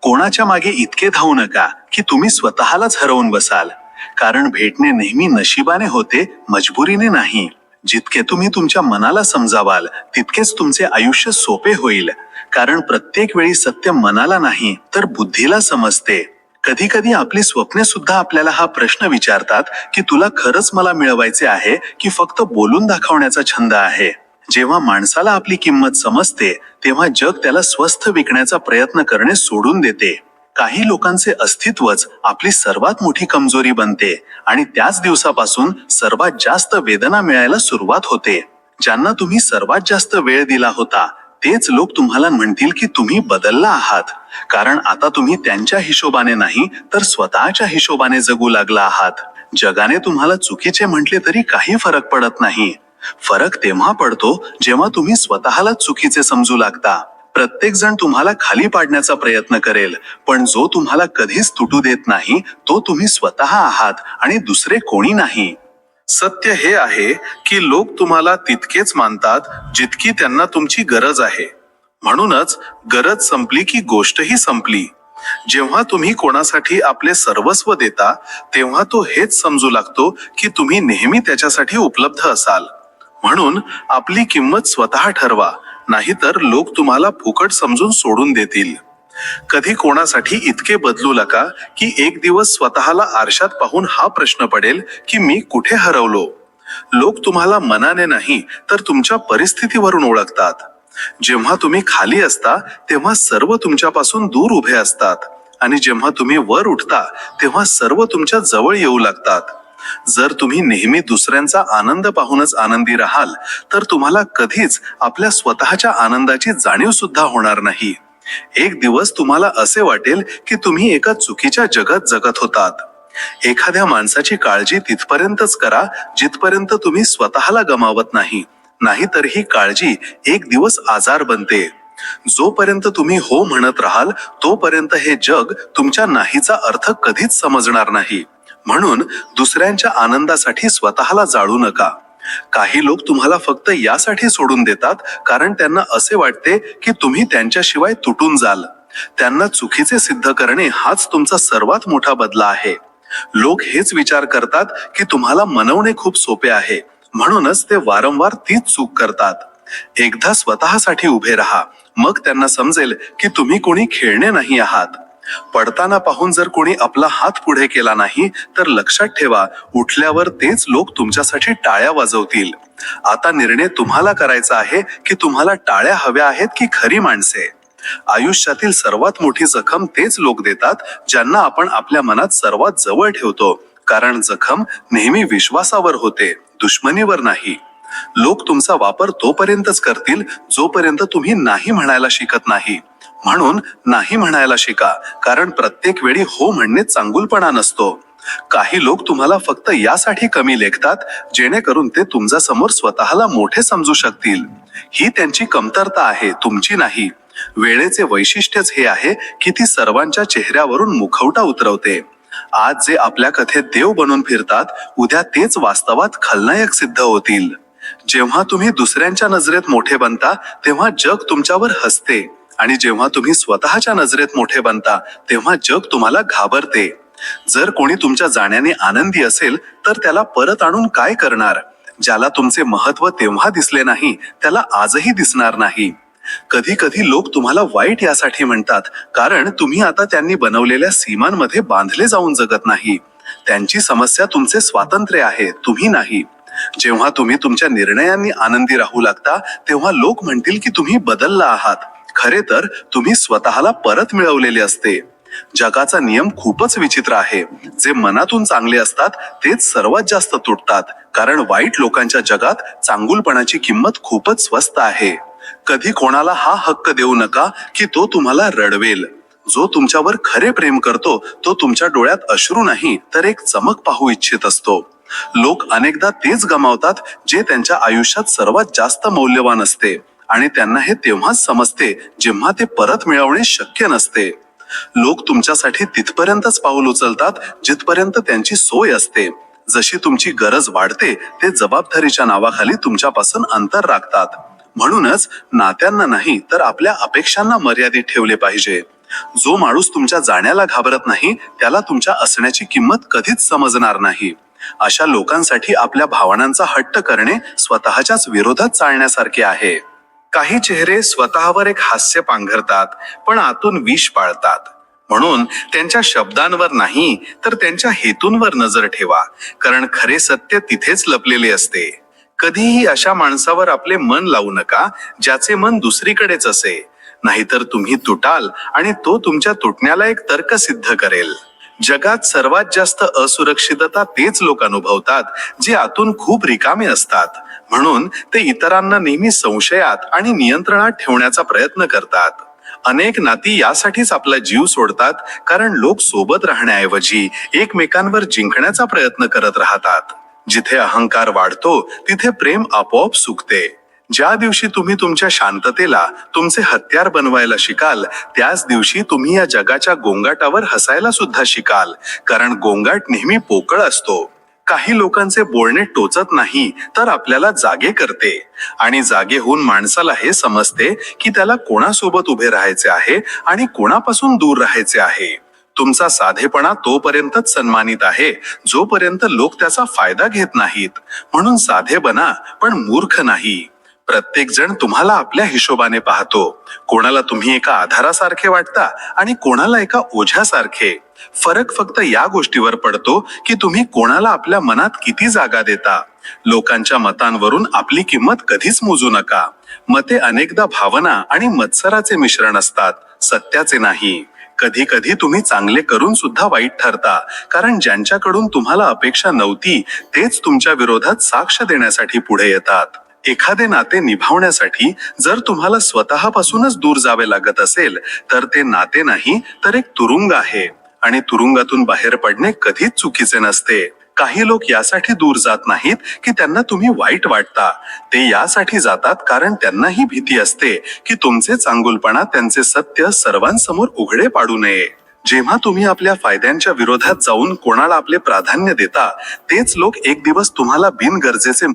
कोणाच्या मागे इतके धावू नका की तुम्ही स्वतःलाच हरवून बसाल, कारण भेटणे नेहमी नशिबाने होते, मजबुरीने नाही. जितके तुम्ही तुमच्या मनाला समजावाल तितकेच तुमचे आयुष्य सोपे होईल, कारण प्रत्येक वेळी सत्य मनाला नाही तर बुद्धीला समजते. कधी कधी आपली स्वप्ने सुद्धा आपल्याला हा प्रश्न विचारतात की तुला खरंच मला मिळवायचे आहे की फक्त बोलून दाखवण्याचा छंद आहे. जेव्हा माणसाला आपली किंमत समजते तेव्हा जग त्याला स्वस्थ विकण्याचा प्रयत्न करणे सोडून देते. काही लोकांचे अस्तित्वच आपली सर्वात मोठी कमजोरी बनते आणि त्याच दिवसापासून सर्वात जास्त वेदना मिळायला सुरुवात होते. ज्यांना तुम्ही सर्वात जास्त वेळ दिला होता तेच लोक तुम्हाला म्हणतील की तुम्ही बदलला आहात, कारण आता तुम्ही त्यांच्या हिशोबाने नाही तर स्वतःच्या हिशोबाने जगू लागला आहात. जगाने तुम्हाला चुकीचे म्हटले तरी काही फरक पडत नाही. फरक तेव्हा पडतो जेव्हा तुम्ही स्वतःला चुकीचे समजू लागता. प्रत्येक जण तुम्हाला खाली पाडण्याचा प्रयत्न करेल, पण जो तुम्हाला कधीच तुटू देत नाही तो तुम्ही स्वतः आहात आणि दुसरे कोणी नाही. सत्य हे आहे की लोक तुम्हाला तितकेच मानतात जितकी त्यांना तुमची गरज आहे. म्हणूनच गरज संपली की गोष्टही संपली. जेव्हा तुम्ही कोणासाठी आपले सर्वस्व देता तेव्हा तो हेच समजू लागतो की तुम्ही नेहमी त्याच्यासाठी उपलब्ध असाल. म्हणून आपली किंमत स्वतः ठरवा, नाहीतर लोक तुम्हाला फुकट समजून सोडून देतील. कधी कोणासाठी इतके बदलू नका की एक दिवस स्वतःला आरशात पाहून हा प्रश्न पडेल की मी कुठे हरवलो. लोक तुम्हाला मनाने नाही तर तुमच्या परिस्थितीवरून ओळखतात. जेव्हा तुम्ही खाली असता तेव्हा सर्व तुमच्यापासून दूर उभे असतात, आणि जेव्हा तुम्ही वर उठता तेव्हा सर्व तुमच्या जवळ येऊ लागतात. जर तुम्ही नेहमी दुसऱ्यांचा आनंद पाहूनच आनंदी राहाल तर तुम्हाला कधीच आपल्या स्वतःच्या आनंदाची जाणीव सुद्धा होणार नाही. एक दिवस तुम्हाला असे वाटेल की तुम्ही एका चुकीच्या जगात जगत होतात. एखाद्या माणसाची काळजी तिथपर्यंतच करा जिथपर्यंत तुम्ही स्वतःला गमावत नाही, नाहीतर ही काळजी एक दिवस आजार बनते. जोपर्यंत तुम्ही हो म्हणत राहाल तोपर्यंत हे जग तुमच्या नाहीचा अर्थ कधीच समजणार नाही. म्हणून दुसऱ्यांच्या आनंदासाठी स्वतःला जाळू नका. काही लोक तुम्हाला फक्त यासाठी सोडून देतात कारण त्यांना असे वाटते की तुम्ही त्यांच्याशिवाय तुटून जाल. त्यांना चुकीचे सिद्ध करणे हाच तुमचा सर्वात मोठा बदला आहे. लोक हेच विचार करतात की तुम्हाला मनवणे खूप सोपे आहे, म्हणूनच ते वारंवार तीच चूक करतात. एकदा स्वतःसाठी उभे राहा, मग त्यांना समजेल की तुम्ही कोणी खेळणे नाही आहात. पडताना पाहून जर कोणी आपला हात पुढे केला नाही तर लक्षात ठेवा, उठल्यावर तेच लोक तुमच्यासाठी टाळ्या वाजवतील. आता निर्णय तुम्हाला करायचा आहे की तुम्हाला टाळ्या हव्या आहेत की खरी माणसे. आयुष्यातील सर्वात मोठी जखम तेच लोक देतात ज्यांना आपण आपल्या मनात सर्वात जवळ ठेवतो, कारण जखम नेहमी विश्वासावर होते, दुश्मनीवर नाही. लोक तुमचा वापर तोपर्यंतच करतील जोपर्यंत तुम्ही नाही म्हणायला शिकत नाही. म्हणून नाही म्हणायला शिका, कारण प्रत्येक वेळी हो म्हणणे चांगुलपणा नसतो. काही लोक तुम्हाला फक्त यासाठी कमी लेखतात जेणेकरून ते तुमच्या समोर स्वतःला मोठे समजू शकतील. ही त्यांची कमतरता आहे, तुमची नाही. वेळेचे वैशिष्ट्यच हे आहे की ती सर्वांच्या चेहऱ्यावरून मुखवटा उतरवते. आज जे आपल्या कथेत देव बनून फिरतात उद्या तेच वास्तवात खलनायक सिद्ध होतील. जेव्हा तुम्ही दुसऱ्यांच्या नजरेत मोठे बनता तेव्हा जग तुमच्यावर हसते, आणि जेव्हा तुम्ही स्वतःच्या नजरेत मोठे बनता तेव्हा जग तुम्हाला घाबरते. जर कोणी तुमच्या जाण्याने आनंदी असेल तर त्याला परत आणून काय करणार? ज्याला तुमचे महत्व तेव्हा दिसले नाही त्याला आजही दिसणार नाही. कधी कधी लोक तुम्हाला वाईट यासाठी म्हणतात कारण तुम्ही आता त्यांनी बनवलेल्या सीमांमध्ये बांधले जाऊन जगत नाही. त्यांची समस्या तुमचे स्वातंत्र्य आहे, तुम्ही नाही. जेव्हा तुम्ही तुमच्या निर्णयांनी आनंदी राहू लागता तेव्हा लोक म्हणतील की तुम्ही बदलला आहात. खरे तर तुम्ही स्वतःला परत मिळवलेले असते. जगाचा नियम खूपच विचित्र आहे. जे मनातून चांगले असतात तेच सर्वात जास्त तुटतात, कारण वाईट लोकांच्या जगात चांगुलपणाची किंमत खूपच स्वस्त आहे. कधी कोणाला हा हक्क देऊ नका की तो तुम्हाला रडवेल. जो तुमच्यावर खरे प्रेम करतो तो तुमच्या डोळ्यात अश्रू नाही तर एक चमक पाहू इच्छित असतो. लोक अनेकदा तेच गमावतात जे त्यांच्या आयुष्यात सर्वात जास्त मौल्यवान असते, आणि त्यांना हे तेव्हाच समजते जेव्हा ते परत मिळवणे शक्य नसते. लोक तुमच्यासाठी तिथपर्यंतच पाऊल उचलतात जिथपर्यंत त्यांची सोय असते. जशी तुमची गरज वाढते ते जबाबदारीच्या नावाखाली तुमच्यापासून अंतर राखतात. म्हणूनच नात्यांना नाही तर आपल्या अपेक्षांना मर्यादित ठेवले पाहिजे. जो माणूस तुमच्या जाण्याला घाबरत नाही त्याला तुमच्या असण्याची किंमत कधीच समजणार नाही. अशा लोकांसाठी आपल्या भावनांचा हट्ट करणे स्वतःच्याच विरोधात चालण्यासारखे आहे. काही चेहरे स्वतःवर एक हास्य पांघरतात पण आतून विष पाळतात. म्हणून त्यांच्या शब्दांवर नाही तर त्यांच्या हेतूंवर नजर ठेवा, कारण खरे सत्य तिथेच लपलेले असते. कधीही अशा माणसावर आपले मन लावू नका ज्याचे मन दुसरीकडेच असे, नाहीतर तुम्ही तुटाल आणि तो तुमच्या तुटण्याला एक तर्क सिद्ध करेल. जगात सर्वात जास्त असुरक्षितता तेच लोक अनुभवतात जे आतून खूप रिकामे असतात. म्हणून ते इतरांना नेहमी संशयात आणि नियंत्रणात ठेवण्याचा प्रयत्न करतात. अनेक नाती यासाठीच आपला जीव सोडतात कारण लोक सोबत राहण्याऐवजी एकमेकांवर जिंकण्याचा प्रयत्न करत राहतात. जिथे अहंकार वाढतो तिथे प्रेम आपोआप सुकते. ज्या दिवशी तुम्ही तुमच्या शांततेला तुमचे हत्यार बनवायला शिकाल त्याच दिवशी तुम्ही या जगाच्या गोंगाटावर हसायला सुद्धा शिकाल, कारण गोंगाट नेहमी पोकळ असतो. काही लोकांचे बोलणे टोचत नाही तर आपल्याला जागे करते, आणि जागे होऊन माणसाला हे समजते की त्याला कोणासोबत उभे राहायचे आहे आणि कोणापासून दूर राहायचे आहे. तुमचा साधेपणा तोपर्यंतच सन्मानित आहे जोपर्यंत लोक त्याचा फायदा घेत नाहीत. म्हणून साधे बना पण मूर्ख नाही. प्रत्येक जण तुम्हाला आपल्या हिशोबाने पाहतो. कोणाला तुम्ही एका आधारासारखे वाटता आणि कोणाला एका ओझ्यासारखे. फरक फक्त या गोष्टीवर पडतो की तुम्ही कोणाला आपल्या मनात किती जागा देता. लोकांच्या मतांवरून आपली किंमत कधीच मोजू नका. मते अनेकदा भावना आणि मत्सराचे मिश्रण असतात, सत्याचे नाही. कधी कधी तुम्ही चांगले करून सुद्धा वाईट ठरता, कारण ज्यांच्याकडून तुम्हाला अपेक्षा नव्हती तेच तुमच्या विरोधात साक्ष देण्यासाठी पुढे येतात. एखादे नाते निभावण्यासाठी जर तुम्हाला स्वतःपासूनच दूर जावे लागत असेल तर ते नाते नाही तर एक तुरुंग आहे, आणि तुरुंगातून बाहेर पडणे कधीच चुकीचे नसते. काही लोक यासाठी दूर जात नाहीत की त्यांना तुम्ही वाईट वाटता. ते यासाठी जातात कारण त्यांनाही भीती असते की तुमचे चांगुलपणा, त्यांचे सत्य सर्वांसमोर उघडे पाडू नये. जेव्हा तुम्ही आपल्या फायद्यांच्या विरोधात जाऊन कोणाला आपले प्राधान्य देता, तेच लोक एक दिवस तुम्हाला बिनगरजेचे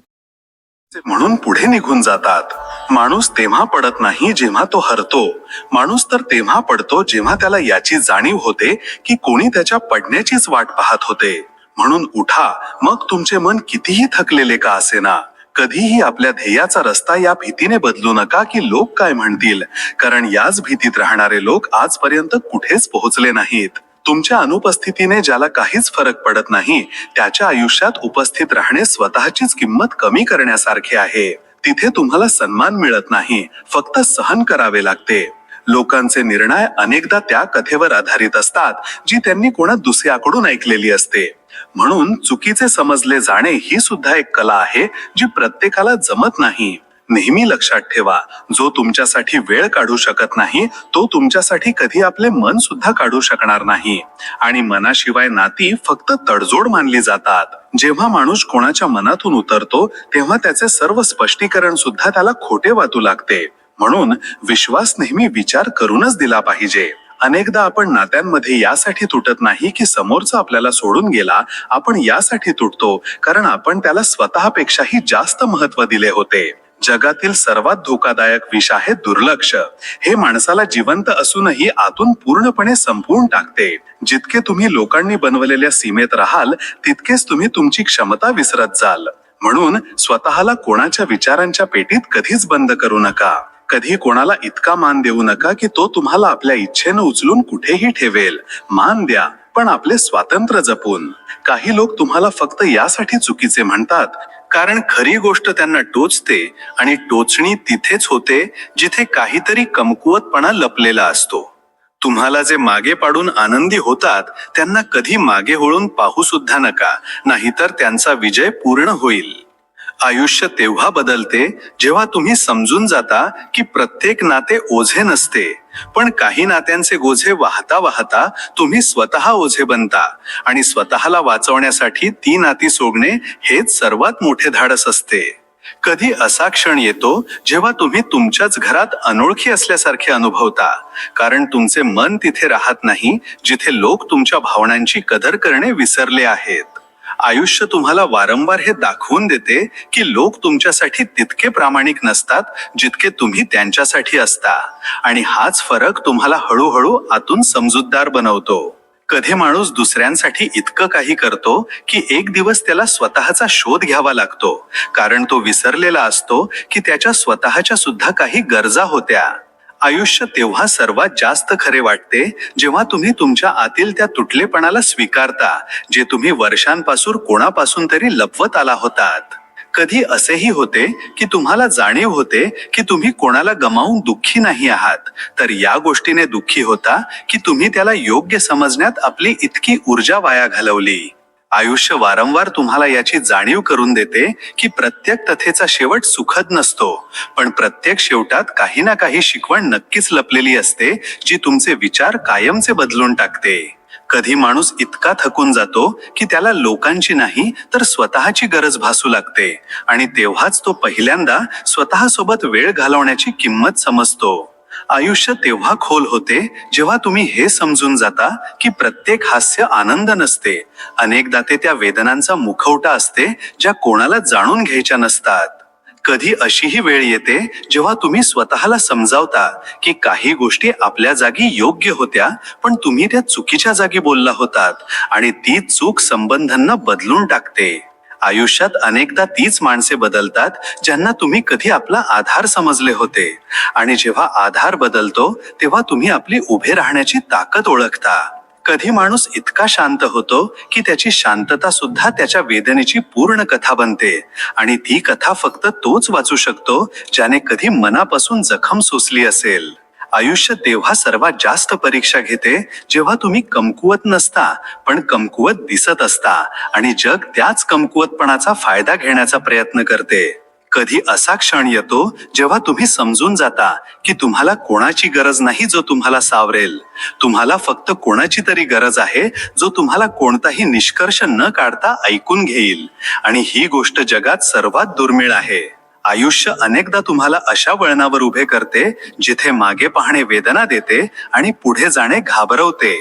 म्हणून पुढे निघून जातात. माणूस तेव्हा पडत नाही जेव्हा तो हरतो. माणूस तर तेव्हा पडतो जेव्हा त्याला याची जाणीव होते की कोणी त्याच्या पडण्याचीच वाट पाहत होते. म्हणून उठा, मग तुमचे मन कितीही थकलेले का असेना. कधीही आपल्या ध्येयाचा रस्ता या भीतीने बदलू नका की लोक काय म्हणतील, कारण याच भीतीत राहणारे लोक आजपर्यंत कुठेच पोहोचले नाहीत. तुमच्या अनुपस्थितीने ज्याला काहीच फरक पडत नाही, त्याच्या आयुष्यात उपस्थित राहणे स्वतःचीच किंमत कमी करण्यासारखे आहे. तिथे तुम्हाला सन्मान मिळत नाही, फक्त सहन करावे लागते. लोकांचे निर्णय अनेकदा त्या कथेवर आधारित असतात जी त्यांनी कोणा दुसऱ्याकडून ऐकलेली असते. म्हणून चुकीचे समजले जाणे ही सुद्धा एक कला आहे जी प्रत्येकाला जमत नाही. नेहमी लक्षात ठेवा, जो तुमच्यासाठी वेळ काढू शकत नाही तो तुमच्यासाठी कधी आपले मन सुद्धा काढू शकणार नाही. आणि मनाशिवाय नाती फक्त तडजोड मानली जातात. जेव्हा माणूस कोणाच्या मनातून उतरतो तेव्हा त्याचे सर्व स्पष्टीकरण सुद्धा त्याला खोटे वाटू लागते. म्हणून विश्वास नेहमी विचार करूनच दिला पाहिजे. अनेकदा आपण नात्यांमध्ये यासाठी तुटत नाही की समोरचा आपल्याला सोडून गेला, आपण यासाठी तुटतो कारण आपण त्याला स्वतःपेक्षाही जास्त महत्त्व दिले होते. जगातील सर्वात धोकादायक विष आहे दुर्लक्ष. हे माणसाला जिवंत असूनही आतून पूर्णपणे संपवून टाकते. जितके तुम्ही लोकांनी बनवलेल्या सीमेत राहाल तितकेच तुम्ही तुमची क्षमता विसरत जाल. म्हणून स्वतःला कोणाच्या विचारांच्या पेटीत कधीच बंद करू नका. कधी कोणाला इतका मान देऊ नका की तो तुम्हाला आपल्या इच्छेनं उचलून कुठेही ठेवेल. मान द्या, पण आपले स्वातंत्र्य जपून. काही लोक तुम्हाला फक्त यासाठी चुकीचे म्हणतात कारण खरी गोष्ट त्यांना टोचते, आणि टोचणी तिथेच होते जिथे काहीतरी कमकुवतपणा लपलेला असतो. तुम्हाला जे मागे पाडून आनंदी होतात त्यांना कधी मागे वळून पाहू सुद्धा नका, नाहीतर त्यांचा विजय पूर्ण होईल. आयुष्य तेव्हा बदलते जेव्हा तुम्ही समजून जाता की प्रत्येक नाते ओझे नसते, पण काही नात्यांचे गोझे वाहता वाहता तुम्ही स्वतः ओझे बनता, आणि स्वतःला वाचवण्यासाठी ती नाती सोडणे हेच सर्वात मोठे धाडस असते. कधी असा क्षण येतो जेव्हा तुम्ही तुमच्याच घरात अनोळखी असल्यासारखे अनुभवता, कारण तुमचे मन तिथे राहत नाही जिथे लोक तुमच्या भावनांची कदर करणे विसरले आहेत. आयुष्य तुम्हाला वारंवार हे दाखवून देते की लोक तुमच्यासाठी तितके प्रामाणिक नसतात जितके तुम्ही त्यांच्यासाठी असता, आणि हाच फरक तुम्हाला हळूहळू आतून समजूतदार बनवतो. कधी माणूस दुसऱ्यांसाठी इतकं काही करतो की एक दिवस त्याला स्वतःचा शोध घ्यावा लागतो, कारण तो विसरलेला असतो की त्याच्या स्वतःच्या सुद्धा काही गरजा होत्या. आयुष्य तेव्हा सर्वात जास्त खरे वाटते जेव्हा तुम्ही तुमच्या आतील त्या तुटलेपणाला स्वीकारता जे तुम्ही वर्षांपासून कोणापासून तरी लपवत आला होतात. कधी असेही होते की तुम्हाला जाणीव होते की तुम्ही कोणाला गमावून दुःखी नाही आहात, तर या गोष्टीने दुःखी होता की तुम्ही त्याला योग्य समजण्यात आपली इतकी ऊर्जा वाया घालवली. आयुष्य वारंवार तुम्हाला याची जाणीव करून देते की प्रत्येक कथेचा शेवट सुखद नसतो, पण प्रत्येक शेवटात काही ना काही शिकवण नक्कीच लपलेली असते जी तुमचे विचार कायमचे बदलून टाकते. कधी माणूस इतका थकून जातो की त्याला लोकांची नाही तर स्वतःची गरज भासू लागते, आणि तेव्हाच तो पहिल्यांदा स्वतःसोबत वेळ घालवण्याची किंमत समजतो. आयुष्य तेव्हा खोल होते जेव्हा तुम्ही हे समजून जाता की प्रत्येक हास्य आनंद नसते, अनेकदा ते त्या वेदनांचा मुखवटा असते ज्या कोणाला जाणून घ्यायच्या नसतात. कधी अशीही वेळ येते जेव्हा तुम्ही स्वतःला समजावता की काही गोष्टी आपल्या जागी योग्य होत्या, पण तुम्ही त्या चुकीच्या जागी बोलला होतात, आणि ती चूक संबंधांना बदलून टाकते. आयुष्यात अनेकदा तीच माणसे बदलतात ज्यांना तुम्ही कधी आपला आधार समजले होते, आणि जेव्हा आधार बदलतो तेव्हा तुम्ही आपली उभे राहण्याची ताकद ओळखता. कधी माणूस इतका शांत होतो की त्याची शांतता सुद्धा त्याच्या वेदनेची पूर्ण कथा बनते, आणि ती कथा फक्त तोच वाचू शकतो ज्याने कधी मनापासून जखम सोसली असेल. आयुष्य तेव्हा सर्वात जास्त परीक्षा घेते जेव्हा तुम्ही कमकुवत नसता पण कमकुवत दिसत असता, आणि जग त्याच कमकुवतपणाचा फायदा घेण्याचा प्रयत्न करते. कधी असा क्षण येतो जेव्हा तुम्ही समजून जाता की तुम्हाला कोणाची गरज नाही जो तुम्हाला सावरेल. तुम्हाला फक्त कोणाची तरी गरज आहे जो तुम्हाला कोणताही निष्कर्ष न काढता ऐकून घेईल, आणि ही गोष्ट जगात सर्वात दुर्मिळ आहे. आयुष्य अनेकदा तुम्हाला अशा वळणावर उभे करते जिथे मागे पाहणे वेदना देते आणि पुढे जाणे घाबरवते.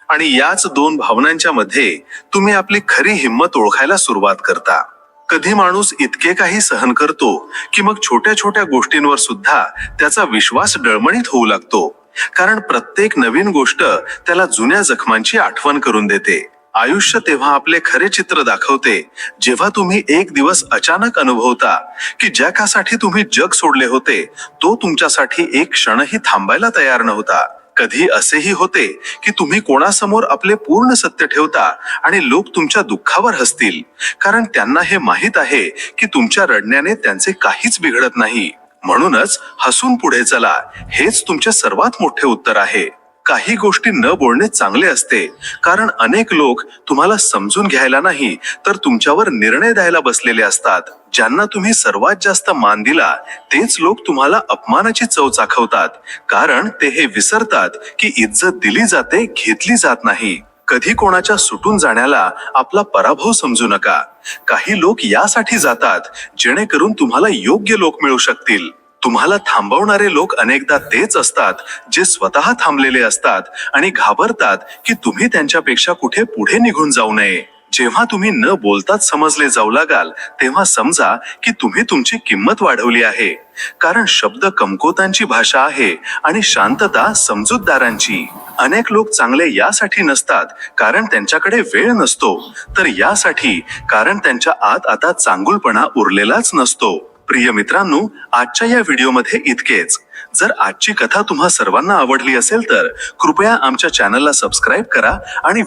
आणि याच दोन भावनांच्या मध्ये तुम्ही आपली खरी हिंमत ओळखायला सुरुवात करता. कधी माणूस इतके काही सहन करतो की मग छोट्या छोट्या गोष्टींवर सुद्धा त्याचा विश्वास डळमळीत होऊ लागतो, कारण प्रत्येक नवीन गोष्ट त्याला जुन्या जखमांची आठवण करून देते. आयुष्य तेव्हा आपले खरे चित्र दाखवते जेव्हा तुम्ही एक दिवस अचानक अनुभवता की ज्यासाठी तुम्ही जग सोडले होते तो तुमच्यासाठी एक क्षणही थांबायला तयार नव्हता. कधी असेही होते की तुम्ही कोणासमोर आपले पूर्ण सत्य ठेवता आणि लोक तुमच्या दुःखावर हसतील, कारण त्यांना हे माहीत आहे की तुमच्या रडण्याने त्यांचे काहीच बिघडत नाही. म्हणूनच हसून पुढे चला हेच तुमचे सर्वात मोठे उत्तर आहे. काही गोष्टी न बोलणे चांगले असते, कारण अनेक लोक तुम्हाला समजून घ्यायला नाही तर तुमच्यावर निर्णय द्यायला बसलेले असतात. ज्यांना तुम्ही सर्वात जास्त मान दिला तेच लोक तुम्हाला अपमानाची चव चाखवतात, कारण ते हे विसरतात की इज्जत दिली जाते, घेतली जात नाही. कधी कोणाच्या सुटून जाण्याला आपला पराभव समजू नका. काही लोक यासाठी जातात जेणेकरून तुम्हाला योग्य लोक मिळू शकतील. तुम्हाला थांबवणारे लोक अनेकदा तेच असतात जे स्वतः थांबलेले असतात आणि घाबरतात की तुम्ही त्यांच्यापेक्षा कुठे पुढे निघून जाऊ नये. जेव्हा तुम्ही न बोलताच समजले जाऊ लागाल तेव्हा समजा की तुम्ही तुमची किंमत वाढवली आहे, कारण शब्द कमकुवतांची भाषा आहे आणि शांतता समजूतदारांची. अनेक लोक चांगले यासाठी नसतात कारण त्यांच्याकडे वेळ नसतो, तर यासाठी कारण त्यांच्या आत आता चांगुलपणा उरलेलाच नसतो. प्रिय मित्रांनो, आजच्या या व्हिडिओमध्ये इतकेच. जर आजची कथा तुम्हा सर्वांना आवडली असेल तर कृपया आमच्या चॅनलला सबस्क्राईब करा आणि